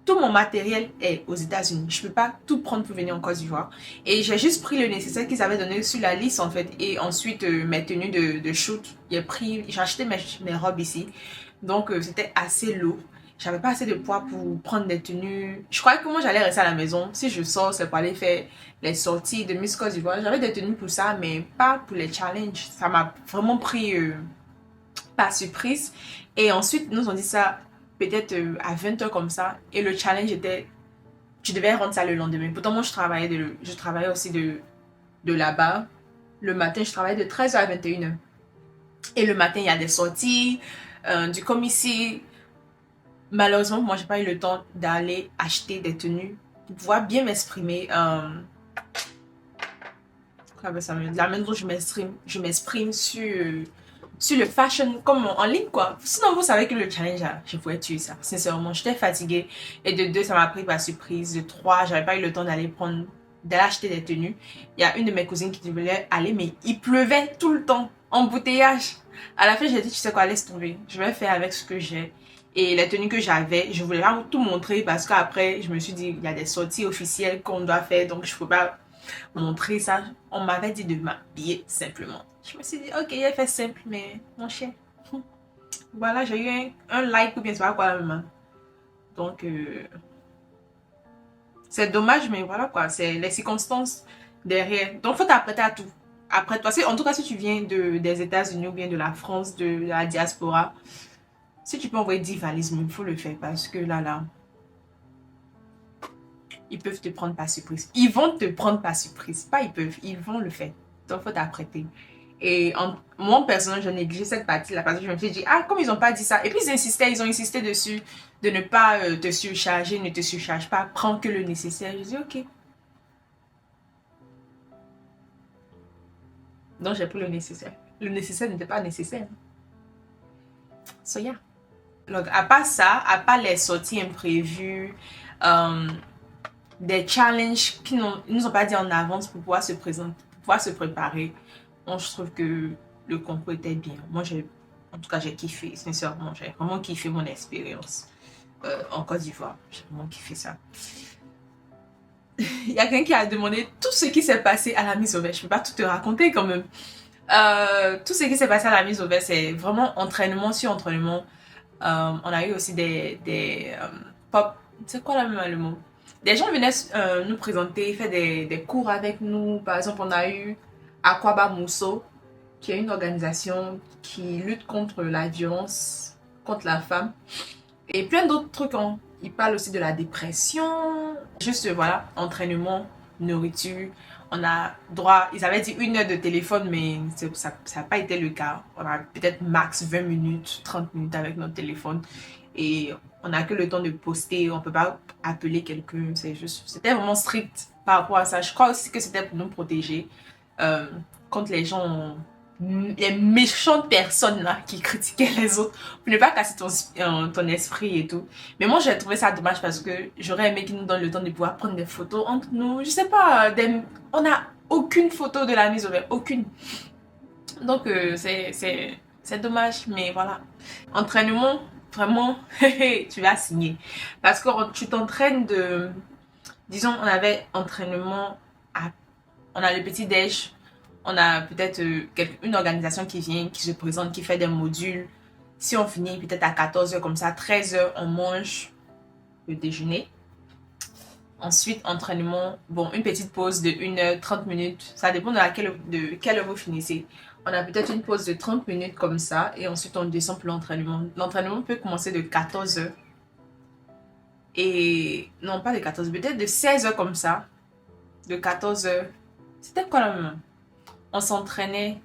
Tout mon matériel est aux États-Unis. Je ne peux pas tout prendre pour venir en Côte d'Ivoire. Et j'ai juste pris le nécessaire qu'ils avaient donné sur la liste en fait. Et ensuite, mes tenues de shoot. J'ai acheté mes robes ici. Donc, c'était assez lourd. J'avais pas assez de poids pour prendre des tenues. Je croyais que moi, j'allais rester à la maison. Si je sors, c'est pour aller faire les sorties de Miss Côte d'Ivoire. J'avais des tenues pour ça, mais pas pour les challenges. Ça m'a vraiment pris par surprise. Et ensuite, ils nous ont dit ça peut-être à 20h comme ça. Et le challenge était, tu devais rendre ça le lendemain. Pourtant, moi, je travaillais aussi de là-bas. Le matin, je travaillais de 13h à 21h. Et le matin, il y a des sorties, du comme ici. Malheureusement, moi, j'ai pas eu le temps d'aller acheter des tenues pour pouvoir bien m'exprimer. De la manière dont je m'exprime sur sur le fashion, comme en ligne, quoi. Sinon, vous savez que le challenge, je pouvais tuer ça. Sincèrement, j'étais fatiguée. Et de 2, ça m'a pris par surprise. De 3, j'avais pas eu le temps d'aller acheter des tenues. Il y a une de mes cousines qui voulait aller, mais il pleuvait tout le temps. Embouteillage. À la fin, j'ai dit, tu sais quoi, laisse tomber. Je vais faire avec ce que j'ai. Et les tenues que j'avais, je voulais pas tout montrer parce qu'après, je me suis dit, il y a des sorties officielles qu'on doit faire, donc je peux pas montrer ça. On m'avait dit de m'habiller simplement. Je me suis dit, ok, il a fait simple, mais mon chien. Voilà, j'ai eu un like ou bien c'est pas quoi même. Donc, c'est dommage, mais voilà quoi, c'est les circonstances derrière. Donc, faut t'apprêter à tout. Après toi, en tout cas, si tu viens des États-Unis ou bien de la France, de la diaspora, si tu peux envoyer 10 valises, il faut le faire parce que là, ils peuvent te prendre par surprise. Ils vont te prendre par surprise. Pas ils peuvent, ils vont le faire. Donc, il faut t'apprêter. Et moi, personnellement, j'ai négligé cette partie-là parce que je me suis dit, comme ils n'ont pas dit ça. Et puis, ils ont insisté dessus de ne pas te surcharger, ne te surcharge pas, prends que le nécessaire. Je dis, ok. Donc, j'ai pris le nécessaire. Le nécessaire n'était pas nécessaire. So, yeah. Donc, à part ça, à part les sorties imprévues, des challenges qu'ils nous ont pas dit en avance pour pouvoir se présenter, pour pouvoir se préparer, bon, je trouve que le concours était bien. Moi, en tout cas, j'ai kiffé, sincèrement. J'ai vraiment kiffé mon expérience en Côte d'Ivoire. J'ai vraiment kiffé ça. Il y a quelqu'un qui a demandé tout ce qui s'est passé à la mise au vert. Je ne peux pas tout te raconter quand même. Tout ce qui s'est passé à la mise au vert, c'est vraiment entraînement sur entraînement. On a eu aussi des pop. C'est quoi le mot? Des gens venaient nous présenter, faire des cours avec nous. Par exemple, on a eu Aquaba Mousso, qui est une organisation qui lutte contre la violence contre la femme. Et plein d'autres trucs. Ils parlent aussi de la dépression. Juste, voilà, entraînement, nourriture. On a droit, ils avaient dit 1 heure de téléphone, mais ça n'a pas été le cas. On a peut-être max 20 minutes, 30 minutes avec notre téléphone. Et on n'a que le temps de poster. On ne peut pas appeler quelqu'un. C'était vraiment strict par rapport à ça. Je crois aussi que c'était pour nous protéger contre les gens, les méchantes personnes là qui critiquaient les autres, pour ne pas casser ton esprit et tout. Mais moi, j'ai trouvé ça dommage parce que j'aurais aimé qu'ils nous donnent le temps de pouvoir prendre des photos entre nous. Je sais pas, on n'a aucune photo de la mise au vert, aucune. Donc, c'est dommage, mais voilà. Entraînement, vraiment, tu vas signer. Parce que tu t'entraînes disons, on avait entraînement on a le petit déj, on a peut-être une organisation qui vient, qui se présente, qui fait des modules. Si on finit peut-être à 14h comme ça, 13h, on mange le déjeuner. Ensuite, entraînement, bon, une petite pause de 1 heure, 30 minutes. Ça dépend de quelle heure vous finissez. On a peut-être une pause de 30 minutes comme ça et ensuite on descend pour l'entraînement. L'entraînement peut commencer de 14h. Et non, pas de 14h, peut-être de 16h comme ça. De 14h. C'était quoi la même? On s'entraînait.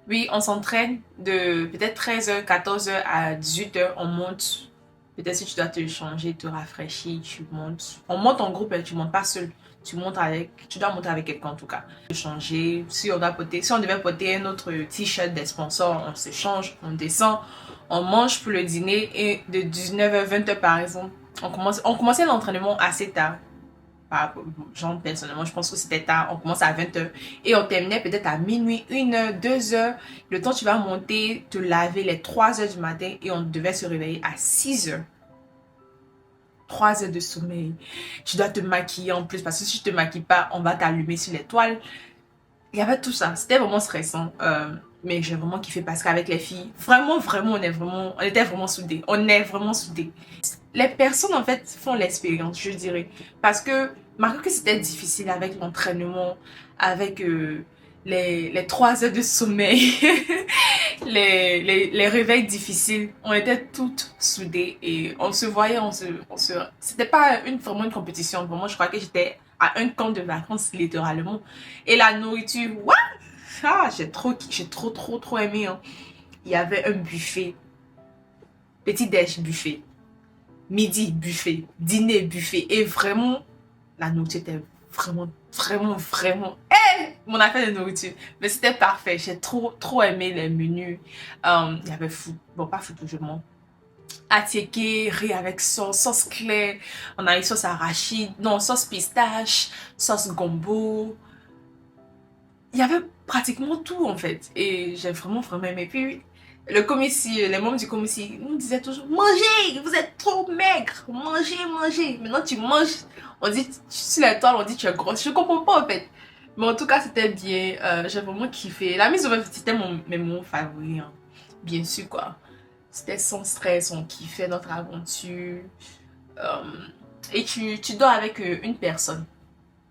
Oui, on s'entraîne de peut-être 13h, 14h à 18h. On monte. Peut-être si tu dois te changer, te rafraîchir, tu montes. On monte en groupe et tu montes pas seul. Tu dois monter avec quelqu'un en tout cas. Changer. Si on devait porter un autre t-shirt des sponsors, on se change, on descend, on mange pour le dîner et de 19h, 20h par exemple. On commençait l'entraînement assez tard. Genre personnellement je pense que c'était tard, on commence à 20h et on terminait peut-être à minuit, 1h, 2h. Le temps tu vas monter, te laver les 3h du matin et on devait se réveiller à 6h. 3 heures de sommeil. Tu dois te maquiller en plus parce que si tu te maquilles pas, on va t'allumer sur les toiles. Il y avait tout ça, c'était vraiment stressant. Mais j'ai vraiment kiffé parce qu'avec les filles, vraiment, on était vraiment soudés. On est vraiment soudés. Les personnes, en fait, font l'expérience, je dirais. Parce que, malgré que c'était difficile avec l'entraînement, avec les 3 heures de sommeil, les réveils difficiles, on était toutes soudées et on se voyait, c'était pas vraiment une compétition. Vraiment, je crois que j'étais à un camp de vacances, littéralement. Et la nourriture, what? J'ai trop aimé. Hein. Il y avait un buffet. Petit déj buffet. Midi buffet. Dîner buffet. Et vraiment, la nourriture était vraiment mon affaire de nourriture. Mais c'était parfait. J'ai trop aimé les menus. Il y avait bon, pas foot, je mens. Attiéké, riz avec sauce claire. On a eu sauce arachide, non, sauce pistache, sauce gombo. Il y avait pratiquement tout en fait. Et j'ai vraiment aimé. Puis le commissaire, les membres du commissaire nous disaient toujours: mangez, vous êtes trop maigre, mangez. Maintenant tu manges, on dit sur les toiles, on dit tu es grosse. Je comprends pas en fait. Mais en tout cas, c'était bien. J'ai vraiment kiffé. La mise au vert, c'était mes moments favoris. Hein. Bien sûr, quoi. C'était sans stress, on kiffait notre aventure. Et tu dors avec une personne.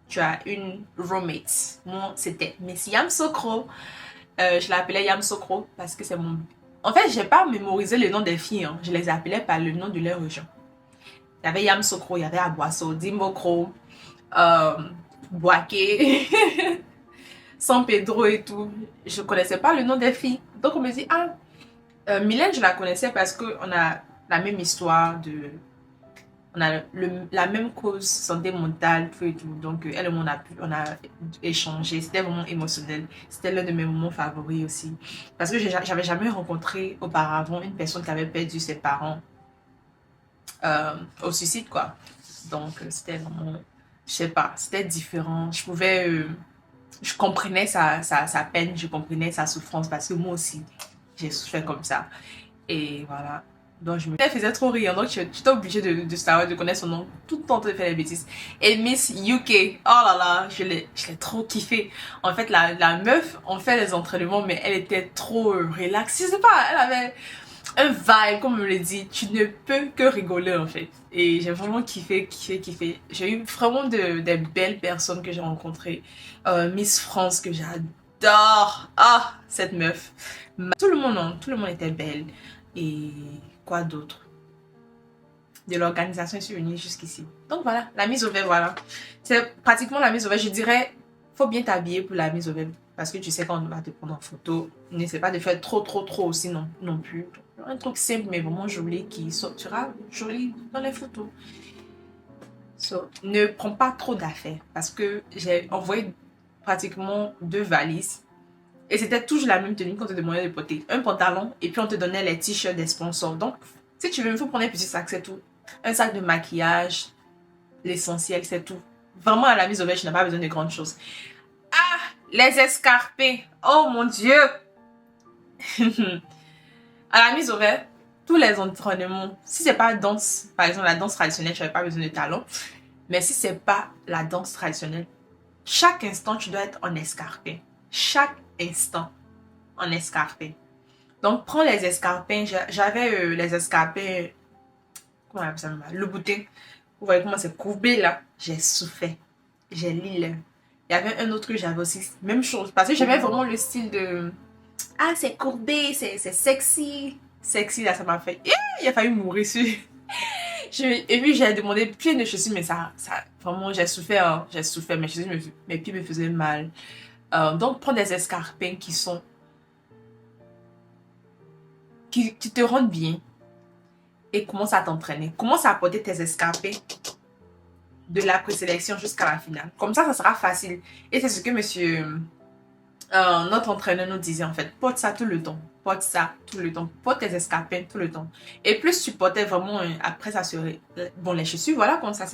Tu as une roommate. Moi, c'était Miss Yam Sokro. Je l'appelais Yam Sokro parce que c'est mon... En fait, j'ai pas mémorisé le nom des filles. Hein. Je les appelais par le nom de leur région. Il y avait Yam Sokro, il y avait Aboasso, Dimbokro, Boaké, San Pedro et tout. Je connaissais pas le nom des filles. Donc, on me dit, Mylène, je la connaissais parce qu'on a la même histoire de... On a la même cause santé mentale, tout et tout. Donc, elle et moi, on a échangé. C'était vraiment émotionnel. C'était l'un de mes moments favoris aussi. Parce que j'avais jamais rencontré auparavant une personne qui avait perdu ses parents au suicide, quoi. Donc, c'était vraiment... Je sais pas, c'était différent. Je comprenais sa peine, je comprenais sa souffrance parce que moi aussi, j'ai souffert comme ça. Et voilà. Donc je me faisais trop rire, donc j'étais obligée de savoir, de connaître son nom tout le temps de faire des bêtises. Et Miss UK, oh là là, je l'ai trop kiffé. En fait, la meuf, on fait les entraînements, mais elle était trop relax. Je sais pas, elle avait un vibe, comme on me l'a dit. Tu ne peux que rigoler en fait. Et j'ai vraiment kiffé. J'ai eu vraiment des belles personnes que j'ai rencontrées. Miss France que j'adore. Ah, cette meuf. Tout le monde était belle. Et quoi d'autre? De l'organisation est unie jusqu'ici. Donc voilà, la mise au vert, voilà. C'est pratiquement la mise au vert. Je dirais, faut bien t'habiller pour la mise au vert. Parce que tu sais quand on va te prendre en photo, n'essaie pas de faire trop aussi non plus. Un truc simple mais vraiment joli qui sortira joli dans les photos. So, ne prends pas trop d'affaires. Parce que j'ai envoyé pratiquement 2 valises. Et c'était toujours la même tenue qu'on te demandait de porter. Un pantalon et puis on te donnait les t-shirts des sponsors. Donc, si tu veux, il faut prendre un petit sac, c'est tout. Un sac de maquillage, l'essentiel, c'est tout. Vraiment, à la mise au vert, tu n'as pas besoin de grandes choses. Ah, les escarpés. Oh mon Dieu. À la mise au vert, tous les entraînements, si c'est pas danse, par exemple la danse traditionnelle, tu n'avais pas besoin de talons. Mais si c'est pas la danse traditionnelle, chaque instant, tu dois être en escarpé. Chaque instant en escarpé. Donc, prends les escarpins. J'avais les escarpins, comment on appelle ça, le boutin. Vous voyez comment c'est courbé là. J'ai souffert. J'ai l'île. Il y avait un autre que j'avais aussi. Même chose. Parce que j'aimais vraiment le style de... Ah, c'est courbé, c'est sexy. Sexy là, ça m'a fait... Il a failli mourir sur... Et puis j'ai demandé plein de chaussures, mais ça vraiment, j'ai souffert. Hein. J'ai souffert. Mes pieds me faisaient mal. Donc, prends des escarpins qui te rendent bien et commence à t'entraîner. Commence à porter tes escarpins de la présélection jusqu'à la finale. Comme ça sera facile. Et c'est ce que notre entraîneur nous disait en fait. Porte ça tout le temps. Porte ça tout le temps. Porte tes escarpins tout le temps. Et plus tu portais vraiment, après ça serait... Bon, les chaussures, voilà, comme ça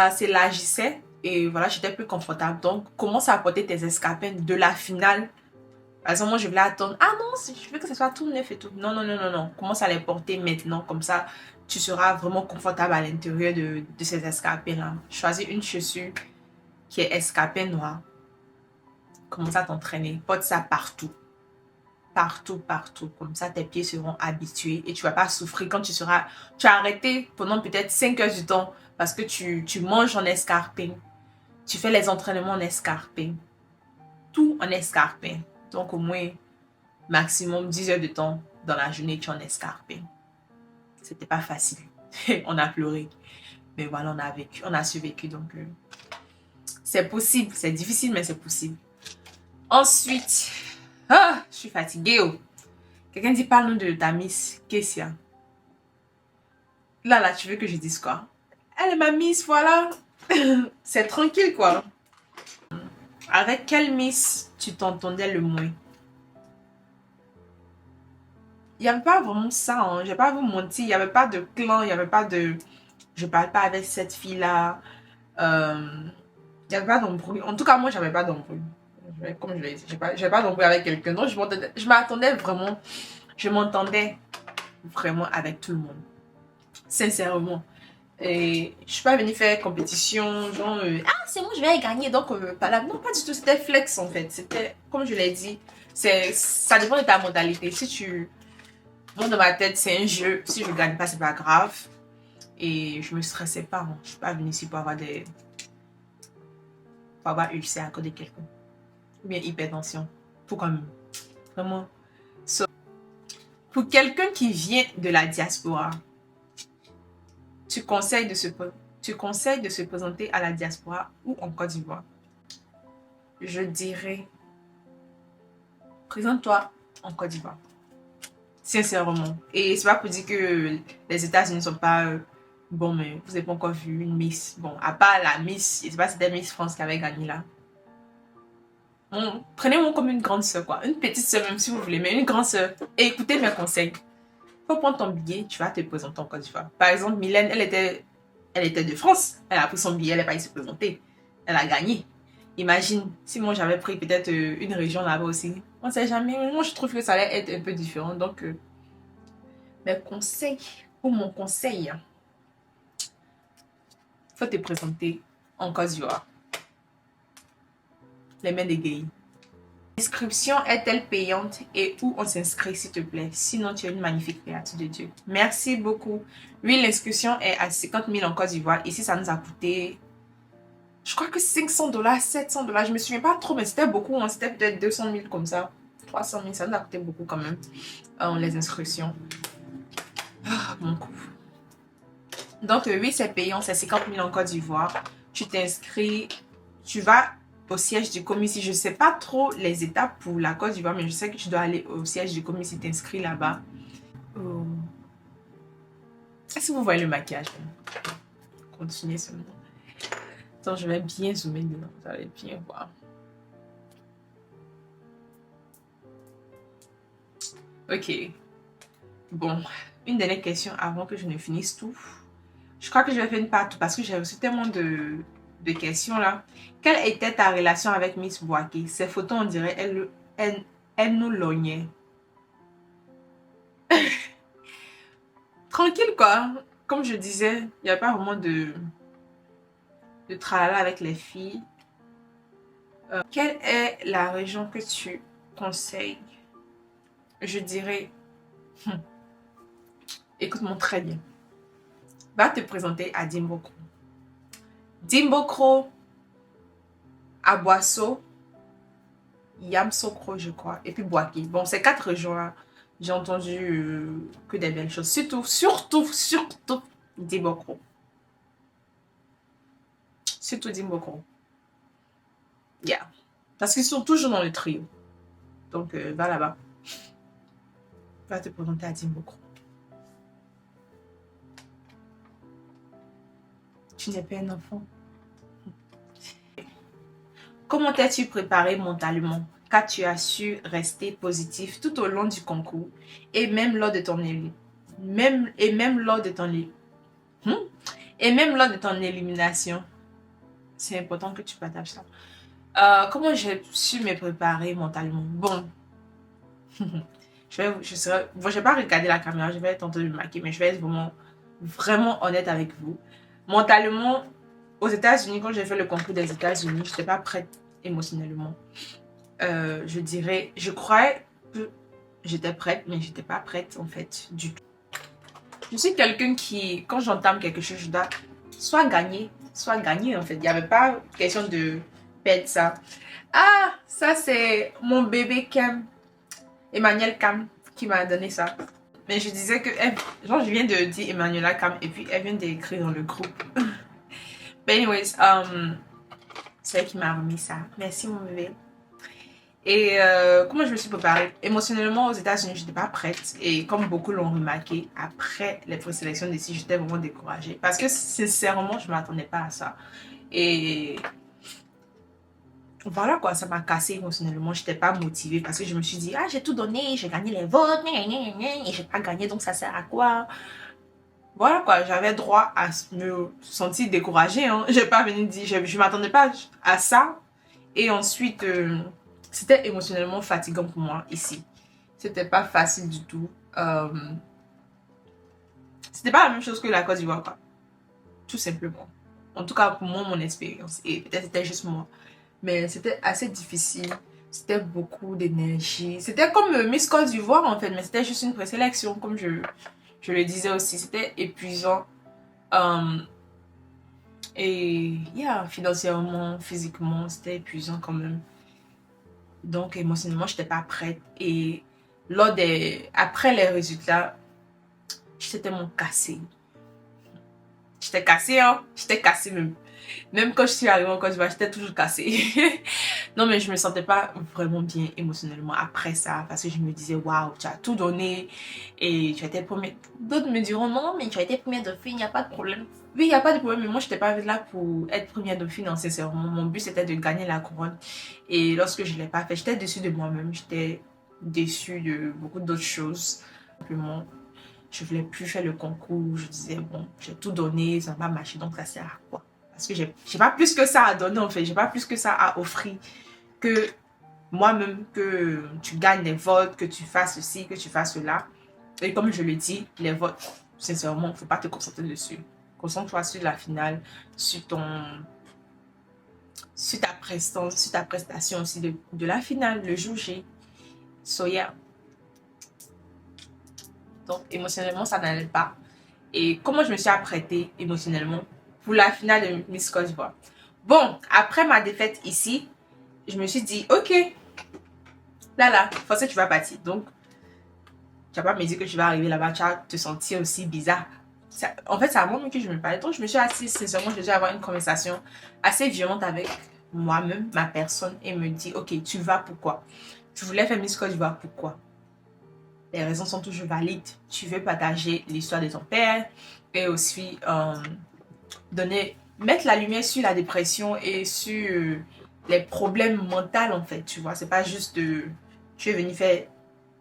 s'élargissait. Et voilà, j'étais plus confortable. Donc, commence à porter tes escarpins de la finale. Par exemple, moi, je voulais attendre. Ah non, je veux que ce soit tout neuf et tout. Non. Commence à les porter maintenant. Comme ça, tu seras vraiment confortable à l'intérieur de ces escarpins-là. Choisis une chaussure qui est escarpin noir. Commence à t'entraîner. Porte ça partout. Partout. Comme ça, tes pieds seront habitués. Et tu ne vas pas souffrir quand tu as arrêté pendant peut-être 5 heures du temps. Parce que tu manges en escarpin. Tu fais les entraînements en escarpin. Tout en escarpin. Donc au moins maximum 10 heures de temps dans la journée, tu es en escarpin. C'était pas facile. On a pleuré. Mais voilà, on a survécu. Donc c'est possible. C'est difficile, mais c'est possible. Ensuite, je suis fatiguée. Oh. Quelqu'un dit, parle-nous de ta Miss Kessia. Là, tu veux que je dise quoi? Elle est ma Miss, voilà. c'est tranquille, quoi. Avec quelle Miss tu t'entendais le moins? Il n'y avait pas vraiment ça, hein. Je vais pas vous mentir. Il n'y avait pas de clan, il n'y avait pas de... Je parle pas avec cette fille-là. Il n'y avait pas d'embrouille. En tout cas, moi, j'avais pas d'embrouille. Comme je l'ai dit, j'ai pas d'embrouille avec quelqu'un. Donc, je m'attendais vraiment... Je m'entendais vraiment avec tout le monde. Sincèrement. Et je suis pas venue faire compétition, genre, ah, c'est moi, je vais gagner. Donc, pas là. Non, pas du tout. C'était flex, en fait. C'était, comme je l'ai dit, ça dépend de ta modalité. Si tu... Moi, dans ma tête, c'est un jeu. Si je gagne pas, c'est pas grave. Et je me stressais pas. Hein. Je suis pas venue ici pour avoir des... Pour avoir ulcère à cause de quelqu'un. Ou bien hypertension. Pour quand même. Vraiment. So, pour quelqu'un qui vient de la diaspora, tu conseilles de se présenter à la diaspora ou en Côte d'Ivoire? Je dirais, présente-toi en Côte d'Ivoire. Sincèrement. Et c'est pas pour dire que les États-Unis ne sont pas... bon, mais vous n'avez pas encore vu une Miss. Bon, à part la Miss, je sais pas si c'était Miss France qui avait gagné là. Bon, prenez-moi comme une grande soeur, quoi. Une petite soeur, même si vous voulez, mais une grande soeur. Et écoutez mes conseils. Faut prendre ton billet, tu vas te présenter en Côte d'Ivoire. Par exemple, Mylène, elle était de France. Elle a pris son billet, elle n'est pas allée se présenter. Elle a gagné. Imagine, si moi j'avais pris peut-être une région là-bas aussi. On ne sait jamais. Moi, je trouve que ça allait être un peu différent. Donc, mes conseils, ou mon conseil, faut te présenter en Côte d'Ivoire. Les mains des gays. L'inscription est-elle payante et où on s'inscrit s'il te plaît? Sinon, tu es une magnifique créature de Dieu. Merci beaucoup. Oui, l'inscription est à 50 000 en Côte d'Ivoire. Ici, ça nous a coûté, je crois que 500 $, 700 $. Je me souviens pas trop, mais c'était beaucoup. Hein. C'était peut-être 200 000 comme ça. 300 000, ça nous a coûté beaucoup quand même. Les inscriptions. Mon coup. Donc, oui, c'est payant. C'est 50 000 en Côte d'Ivoire. Tu t'inscris. Tu vas au siège du comité. Je ne sais pas trop les étapes pour la Côte d'Ivoire, mais je sais que tu dois aller au siège du comité, t'inscris là-bas. Est-ce que vous voyez le maquillage? Continuez seulement. Attends, je vais bien zoomer dedans. Vous allez bien voir. Ok. Bon, une dernière question avant que je ne finisse tout. Je crois que je vais faire une partie parce que j'ai reçu tellement de questions là. Quelle était ta relation avec Miss Boaké? Ces photos, on dirait, elle nous lognait. Tranquille quoi. Comme je disais, il n'y a pas vraiment de tralala avec les filles. Quelle est la région que tu conseilles? Je dirais, écoute-moi très bien. Va te présenter à Dimbokro. Dimbokro, Aboasso, Yamsokro, je crois, et puis Boaké. Bon, ces 4 régions-là, j'ai entendu que des belles choses. Surtout Dimbokro. Surtout Dimbokro. Yeah. Parce qu'ils sont toujours dans le trio. Donc, va là-bas. Va te présenter à Dimbokro. Tu n'es pas un enfant. Comment t'es-tu préparé mentalement? Qu'as-tu as su rester positif tout au long du concours et même lors de ton élimination? C'est important que tu partages ça. Comment j'ai su me préparer mentalement? Bon, je vais pas regarder la caméra, je vais tenter de me maquiller, mais je vais être vraiment honnête avec vous. Mentalement, aux États-Unis, quand j'ai fait le concours des États-Unis, je n'étais pas prête émotionnellement. Je dirais, je croyais que j'étais prête, mais je n'étais pas prête en fait du tout. Je suis quelqu'un qui, quand j'entame quelque chose, je dois soit gagner en fait. Il n'y avait pas question de perdre ça. Ah, ça c'est mon bébé Cam, Emmanuel Cam, qui m'a donné ça. Mais je disais que, genre je viens de dire Emmanuela Cam et puis elle vient d'écrire dans le groupe. But anyways, c'est elle qui m'a remis ça. Merci mon bébé. Et comment je me suis préparée? Émotionnellement aux États-Unis, je n'étais pas prête. Et comme beaucoup l'ont remarqué, après les présélections d'ici, j'étais vraiment découragée. Parce que sincèrement, je ne m'attendais pas à ça. Et voilà quoi, ça m'a cassé émotionnellement. Je n'étais pas motivée parce que je me suis dit, ah, j'ai tout donné, j'ai gagné les votes, et j'ai pas gagné, donc ça sert à quoi? Voilà quoi, j'avais droit à me sentir découragée. Hein. Je n'ai pas venu dire, je m'attendais pas à ça. Et ensuite, c'était émotionnellement fatigant pour moi ici. C'était pas facile du tout. C'était pas la même chose que la Côte d'Ivoire, quoi. Tout simplement. En tout cas, pour moi, mon expérience. Et peut-être c'était juste moi. Mais c'était assez difficile. C'était beaucoup d'énergie. C'était comme Miss Côte d'Ivoire, en fait. Mais c'était juste une présélection, comme je le disais aussi. C'était épuisant. Et financièrement, physiquement, c'était épuisant quand même. Donc, émotionnellement, je n'étais pas prête. Et après les résultats, j'étais tellement cassée. J'étais cassée, hein. J'étais cassée même. Même quand je suis arrivée en Côte d'Ivoire, j'étais toujours cassée. Non, mais je me sentais pas vraiment bien émotionnellement après ça. Parce que je me disais, waouh, tu as tout donné. Et tu as été première. D'autres me diront, non, mais tu as été première dauphine, il n'y a pas de problème. Oui, il n'y a pas de problème. Mais moi, je n'étais pas là pour être première dauphine, sincèrement. Mon but, c'était de gagner la couronne. Et lorsque je ne l'ai pas fait, j'étais déçue de moi-même. J'étais déçue de beaucoup d'autres choses. Simplement, je ne voulais plus faire le concours. Je disais, bon, j'ai tout donné, ça va marcher, donc ça sert à quoi? Parce que j'ai pas plus que ça à donner, en fait. J'ai pas plus que ça à offrir. Que moi-même, que tu gagnes les votes, que tu fasses ceci, que tu fasses cela. Et comme je le dis, les votes, sincèrement, il ne faut pas te concentrer dessus. Concentre-toi sur la finale, sur ta prestance, sur ta prestation aussi de la finale, le jour J. So yeah. Donc, émotionnellement, ça n'allait pas. Et comment je me suis apprêtée émotionnellement pour la finale de Miss Côte d'Ivoire. Bon, après ma défaite ici, je me suis dit, ok, là, forcément tu vas partir. Donc, tu vas pas me dire que tu vas arriver là-bas, tu vas te sentir aussi bizarre. En fait, c'est à moi-même que je me parlais. Donc, je me suis assise, sincèrement, je devais avoir une conversation assez violente avec moi-même, ma personne, et me dire, ok, tu vas pourquoi? Tu voulais faire Miss Côte d'Ivoire, pourquoi? Les raisons sont toujours valides. Tu veux partager l'histoire de ton père et aussi mettre la lumière sur la dépression et sur les problèmes mentaux, en fait, tu vois. C'est pas juste tu es venu faire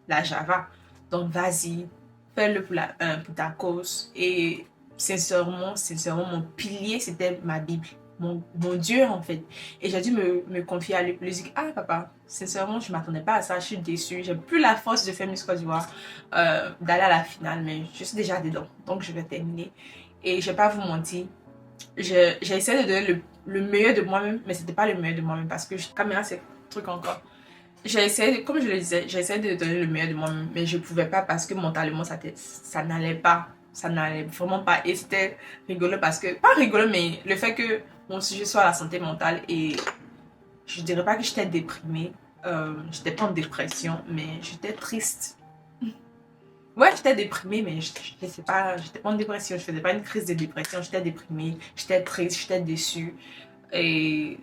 la Java. Donc, vas-y, fais-le pour ta cause. Et sincèrement, mon pilier, c'était ma Bible. Mon Dieu, en fait. Et j'ai dû me confier à lui. Je lui ai dit, ah papa, sincèrement, je ne m'attendais pas à ça. Je suis déçue. J'ai plus la force de faire Miss Côte d'Ivoire, d'aller à la finale. Mais je suis déjà dedans. Donc, je vais terminer. Et je ne vais pas vous mentir. J'ai essayé de donner le meilleur de moi-même. Mais ce n'était pas le meilleur de moi-même. Parce que caméra, c'est un truc encore. J'ai essayé, comme je le disais, j'ai essayé de donner le meilleur de moi-même. Mais je ne pouvais pas parce que mentalement, ça n'allait pas. Ça n'allait vraiment pas. Et c'était rigolo parce que, pas rigolo, mais le fait que mon sujet soit la santé mentale, et je dirais pas que j'étais déprimée, j'étais pas en dépression, mais j'étais triste. Ouais, j'étais déprimée, mais je sais pas, j'étais pas en dépression, je faisais pas une crise de dépression, j'étais déprimée, j'étais triste, j'étais déçue. Et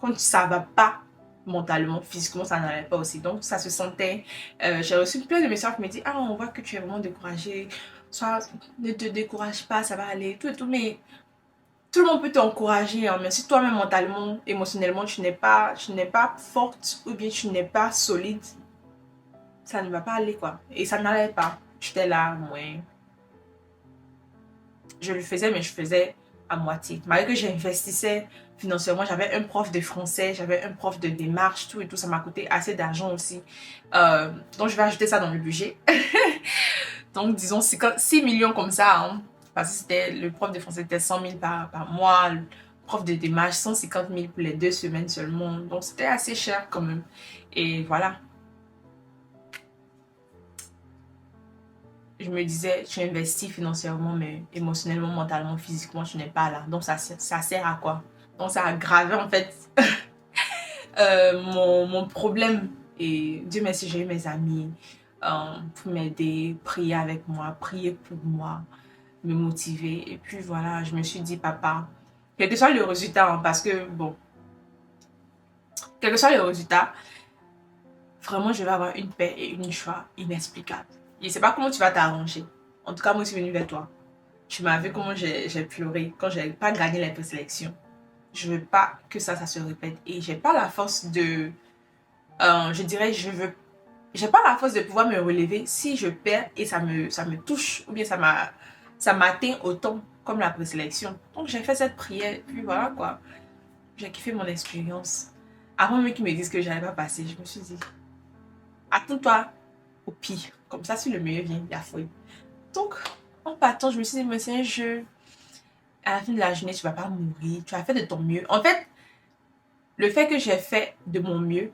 quand ça va pas mentalement, physiquement, ça n'allait pas aussi. Donc ça se sentait, j'ai reçu plein de messages qui me disent, ah, on voit que tu es vraiment découragée, soit ne te décourage pas, ça va aller, tout et tout, mais tout le monde peut t'encourager, hein, mais si toi-même mentalement, émotionnellement, tu n'es pas forte ou bien tu n'es pas solide, ça ne va pas aller, quoi. Et ça n'allait pas. J'étais là, moi. Je le faisais, mais je faisais à moitié. Malgré que j'investissais financièrement, j'avais un prof de français, j'avais un prof de démarche, tout et tout, ça m'a coûté assez d'argent aussi. Donc je vais ajouter ça dans le budget. Donc disons 6 millions comme ça, hein. Parce que le prof de français était 100 000 par mois, le prof de démarche 150 000 pour les 2 semaines seulement. Donc c'était assez cher quand même. Et voilà. Je me disais, tu investis financièrement, mais émotionnellement, mentalement, physiquement, tu n'es pas là. Donc ça sert à quoi? Donc ça a aggravé en fait mon problème. Et Dieu merci, j'ai eu mes amis pour m'aider, prier avec moi, prier pour moi, me motiver. Et puis voilà, je me suis dit, papa, quel que soit le résultat, hein, parce que bon, quel que soit le résultat, vraiment je vais avoir une paix et une joie inexplicable. Je ne sais pas comment tu vas t'arranger. En tout cas, moi je suis venue vers toi. Tu m'as vu comment j'ai pleuré quand je n'ai pas gagné les présélections. Je veux pas que ça se répète. Et j'ai pas la force de... je dirais, j'ai pas la force de pouvoir me relever si je perds et ça me touche ou bien ça m'atteint autant comme la présélection. Donc j'ai fait cette prière, puis voilà quoi. J'ai kiffé mon expérience. Avant même qu'ils me disent que j'allais pas passer, je me suis dit, attends-toi au pire. Comme ça, si le meilleur vient, il y a fouille. Donc, en partant, je me suis dit, mais c'est un jeu. À la fin de la journée, tu vas pas mourir. Tu as fait de ton mieux. En fait, le fait que j'ai fait de mon mieux,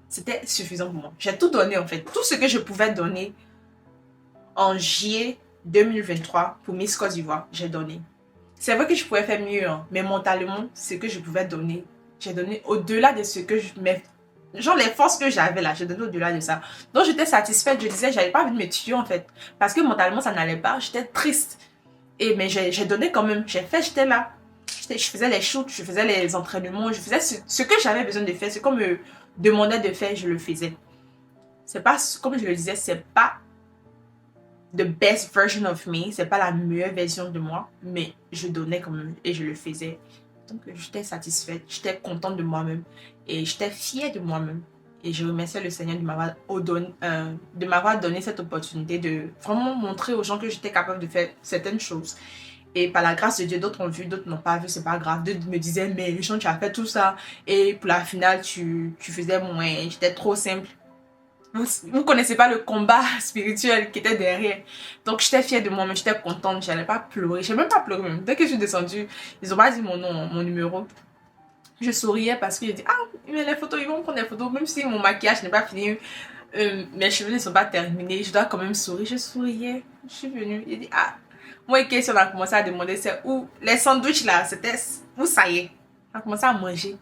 c'était suffisant pour moi. J'ai tout donné en fait. Tout ce que je pouvais donner en juillet 2023 pour Miss Côte d'Ivoire, j'ai donné. C'est vrai que je pouvais faire mieux, hein, mais mentalement, ce que je pouvais donner, j'ai donné au-delà de ce que je... Genre les forces que j'avais là, j'ai donné au-delà de ça. Donc j'étais satisfaite, je disais, j'avais pas envie de me tuer en fait. Parce que mentalement, ça n'allait pas, j'étais triste. Mais j'ai donné quand même, j'ai fait, j'étais là. Je faisais les shoots, je faisais les entraînements, je faisais ce que j'avais besoin de faire, ce qu'on me demandait de faire, je le faisais. C'est pas, comme je le disais, c'est pas the best version of me, c'est pas la meilleure version de moi, mais je donnais quand même et je le faisais. Donc j'étais satisfaite, j'étais contente de moi-même et j'étais fière de moi-même. Et je remercie le Seigneur de m'avoir donné cette opportunité de vraiment montrer aux gens que j'étais capable de faire certaines choses. Et par la grâce de Dieu, d'autres ont vu, d'autres n'ont pas vu, c'est pas grave. D'autres me disaient, mais Jean, tu as fait tout ça. Et pour la finale, tu faisais moins. J'étais trop simple. Vous connaissez pas le combat spirituel qui était derrière. Donc j'étais fière de moi, mais j'étais contente. J'allais pas pleurer. J'ai même pas pleuré même. Dès que je suis descendue, ils ont pas dit mon nom, mon numéro. Je souriais parce que j'ai dit, ah, mais les photos, ils vont prendre des photos. Même si mon maquillage n'est pas fini, mes cheveux ne sont pas terminés, je dois quand même sourire. Je souriais. Je suis venue. J'ai dit, ah, moi, et Casey, on a commencé à demander, c'est où les sandwichs là, c'était où ça y est. On a commencé à manger.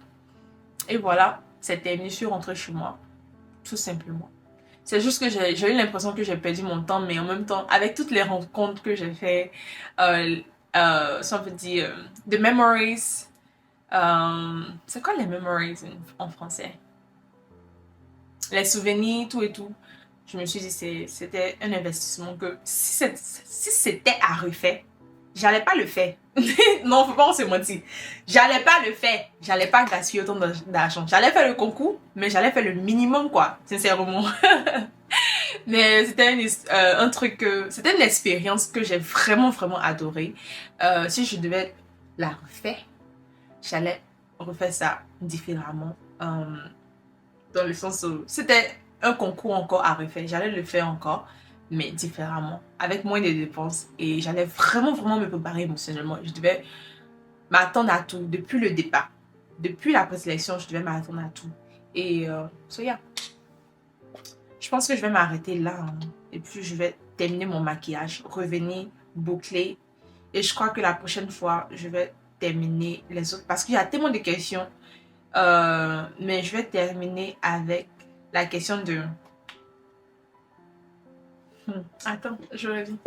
Et voilà, c'est terminé. Je suis rentrée chez moi. Tout simplement. C'est juste que j'ai eu l'impression que j'ai perdu mon temps, mais en même temps, avec toutes les rencontres que j'ai fait, si on peut dire, the memories. C'est quoi les memories en français? Les souvenirs, tout et tout. Je me suis dit, c'était un investissement que si c'était à refaire, j'allais pas le faire. Non, faut pas se mentir. J'allais pas le faire. J'allais pas gaspiller autant d'argent. J'allais faire le concours, mais j'allais faire le minimum, quoi. Sincèrement. Mais c'était un truc, c'était une expérience que j'ai vraiment, vraiment adorée. Si je devais la refaire, j'allais refaire ça différemment. Dans le sens où c'était un concours encore à refaire. J'allais le faire encore, mais différemment, avec moins de dépenses. Et j'allais vraiment, vraiment me préparer émotionnellement. Je devais m'attendre à tout depuis le départ. Depuis la présélection, je devais m'attendre à tout. Et so yeah. Je pense que je vais m'arrêter là. Hein. Et puis, je vais terminer mon maquillage, revenir, boucler. Et je crois que la prochaine fois, je vais terminer les autres. Parce qu'il y a tellement de questions. Mais je vais terminer avec la question de... Attends, je reviens.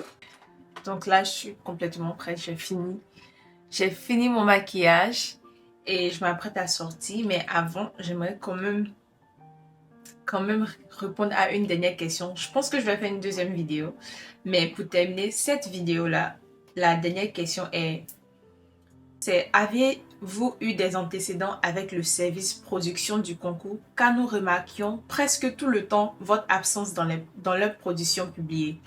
Donc là, je suis complètement prête. J'ai fini mon maquillage. Et je m'apprête à sortir. Mais avant, j'aimerais quand même répondre à une dernière question. Je pense que je vais faire une deuxième vidéo. Mais pour terminer cette vidéo-là, la dernière question est... Avez-vous eu des antécédents avec le service production du concours, car nous remarquions presque tout le temps votre absence dans leur production publiée.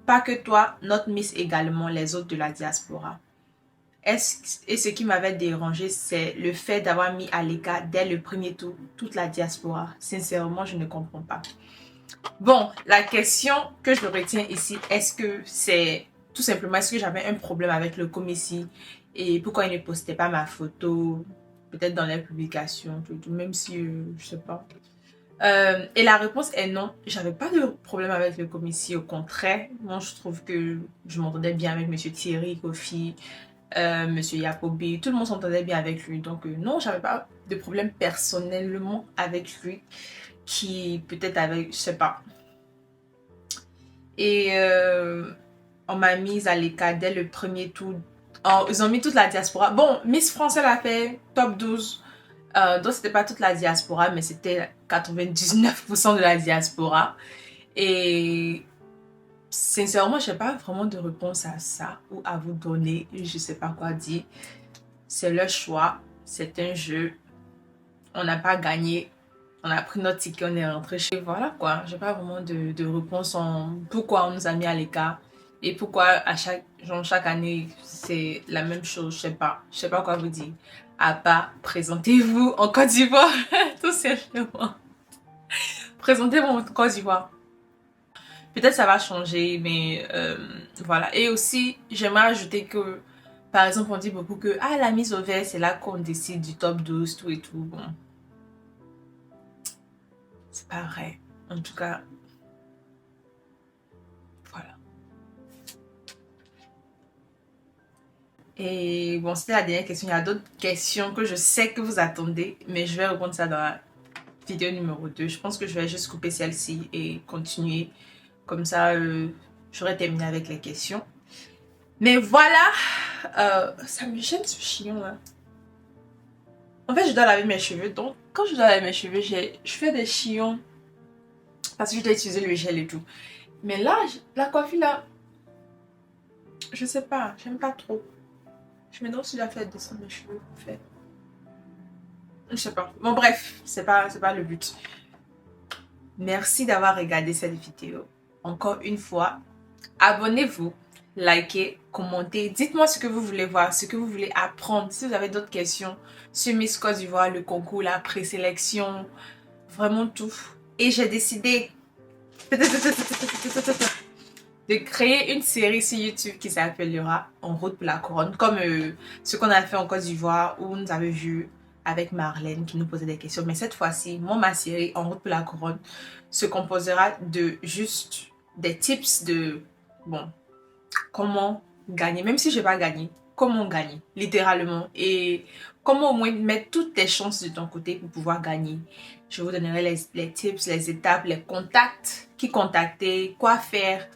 Pas que toi, notre Miss également, les autres de la diaspora. Et ce qui m'avait dérangé, c'est le fait d'avoir mis à l'écart dès le premier tour toute la diaspora. Sincèrement, je ne comprends pas. Bon, la question que je retiens ici, est-ce que c'est tout simplement, est-ce que j'avais un problème avec le commissaire et pourquoi il ne postait pas ma photo, peut-être dans les publications, tout, même si, je sais pas. Et la réponse est non, j'avais pas de problème avec le commissaire, au contraire. Moi, je trouve que je m'entendais bien avec Monsieur Thierry, Kofi, Monsieur Yacobi, tout le monde s'entendait bien avec lui. Donc non, j'avais pas de problème personnellement avec lui, qui peut-être avec, je sais pas. Et on m'a mise à l'écart dès le premier tour. Ils ont mis toute la diaspora. Bon, Miss France, elle a fait top 12. Donc, c'était pas toute la diaspora, mais c'était 99% de la diaspora. Et sincèrement, je n'ai pas vraiment de réponse à ça ou à vous donner. Je sais pas quoi dire. c'est leur choix, c'est un jeu. On n'a pas gagné, on a pris notre ticket, on est rentré chez. Voilà quoi, j'ai pas vraiment de réponse en pourquoi on nous a mis à l'écart et pourquoi à chaque année c'est la même chose. Je sais pas quoi vous dire. À part présentez-vous en Côte d'Ivoire, tout simplement. Présentez-vous en Côte d'Ivoire. Peut-être ça va changer, mais voilà. Et aussi, j'aimerais ajouter que, par exemple, on dit beaucoup que la mise au vert, c'est là qu'on décide du top 12, tout et tout. Bon, c'est pas vrai. En tout cas, voilà. Et bon, c'était la dernière question. Il y a d'autres questions que je sais que vous attendez, mais je vais répondre ça dans la vidéo numéro 2. Je pense que je vais juste couper celle-ci et continuer. Comme ça, j'aurai terminé avec les questions. Mais voilà, ça me gêne ce chignon là. En fait, je dois laver mes cheveux. Donc, quand je dois laver mes cheveux, je fais des chignon. Parce que je dois utiliser le gel et tout. Mais là, la coiffure là, je sais pas, j'aime pas trop. Je me demande si je dois faire descendre mes cheveux. Je sais pas. Bon, bref, c'est pas le but. Merci d'avoir regardé cette vidéo. Encore une fois, abonnez-vous, likez, commentez. Dites-moi ce que vous voulez voir, ce que vous voulez apprendre. Si vous avez d'autres questions sur Miss Côte d'Ivoire, le concours, la présélection, vraiment tout. Et j'ai décidé de créer une série sur YouTube qui s'appellera En route pour la couronne. Comme ce qu'on a fait en Côte d'Ivoire où nous avons vu avec Marlène qui nous posait des questions. Mais cette fois-ci, ma série En route pour la couronne se composera de juste des tips de, bon, comment gagner. Même si je n'ai pas gagné, comment gagner, littéralement. Et comment au moins mettre toutes tes chances de ton côté pour pouvoir gagner. Je vous donnerai les tips, les étapes, les contacts, qui contacter, quoi faire,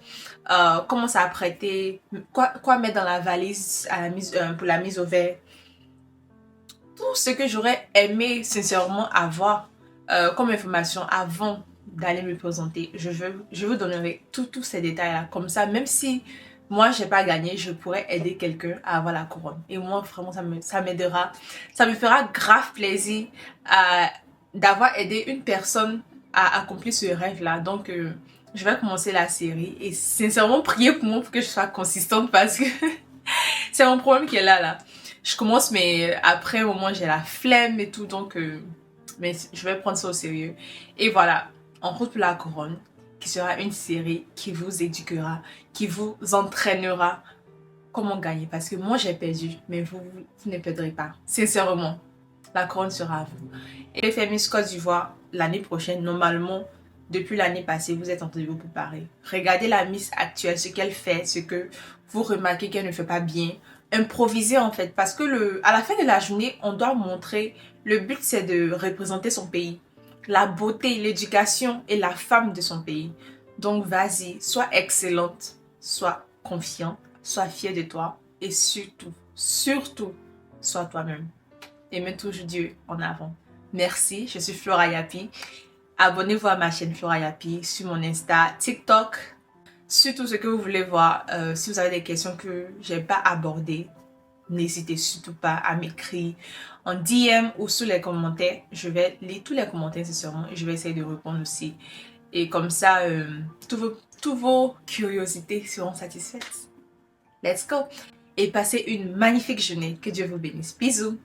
comment s'apprêter, quoi mettre dans la valise pour la mise au vert. Tout ce que j'aurais aimé sincèrement avoir comme information avant d'aller me présenter. Je vous donnerai tous ces détails-là. Comme ça, même si moi, je n'ai pas gagné, je pourrais aider quelqu'un à avoir la couronne. Et moi, vraiment, ça m'aidera. Ça me fera grave plaisir d'avoir aidé une personne à accomplir ce rêve-là. Donc, je vais commencer la série. Et sincèrement, priez pour moi pour que je sois consistante parce que c'est mon problème qui est là. Je commence, mais après, au moins, j'ai la flemme et tout. Donc, mais je vais prendre ça au sérieux. Et voilà, En route pour la couronne, qui sera une série qui vous éduquera, qui vous entraînera comment gagner. Parce que moi, j'ai perdu, mais vous ne perdrez pas. Sincèrement, la couronne sera à vous. Et les Miss Côte d'Ivoire, l'année prochaine, normalement, depuis l'année passée, vous êtes en train de vous préparer. Regardez la Miss actuelle, ce qu'elle fait, ce que vous remarquez qu'elle ne fait pas bien. Improviser en fait, parce que à la fin de la journée, on doit montrer, le but c'est de représenter son pays, la beauté, l'éducation et la femme de son pays. Donc vas-y, sois excellente, sois confiante, sois fière de toi et surtout, sois toi-même. Et mets toujours Dieu en avant. Merci, je suis Flora Yapi. Abonnez-vous à ma chaîne Flora Yapi sur mon Insta, TikTok. Surtout ce que vous voulez voir, si vous avez des questions que je n'ai pas abordées, n'hésitez surtout pas à m'écrire en DM ou sous les commentaires. Je vais lire tous les commentaires sincèrement et je vais essayer de répondre aussi. Et comme ça, toutes vos curiosités seront satisfaites. Let's go! Et passez une magnifique journée. Que Dieu vous bénisse. Bisous!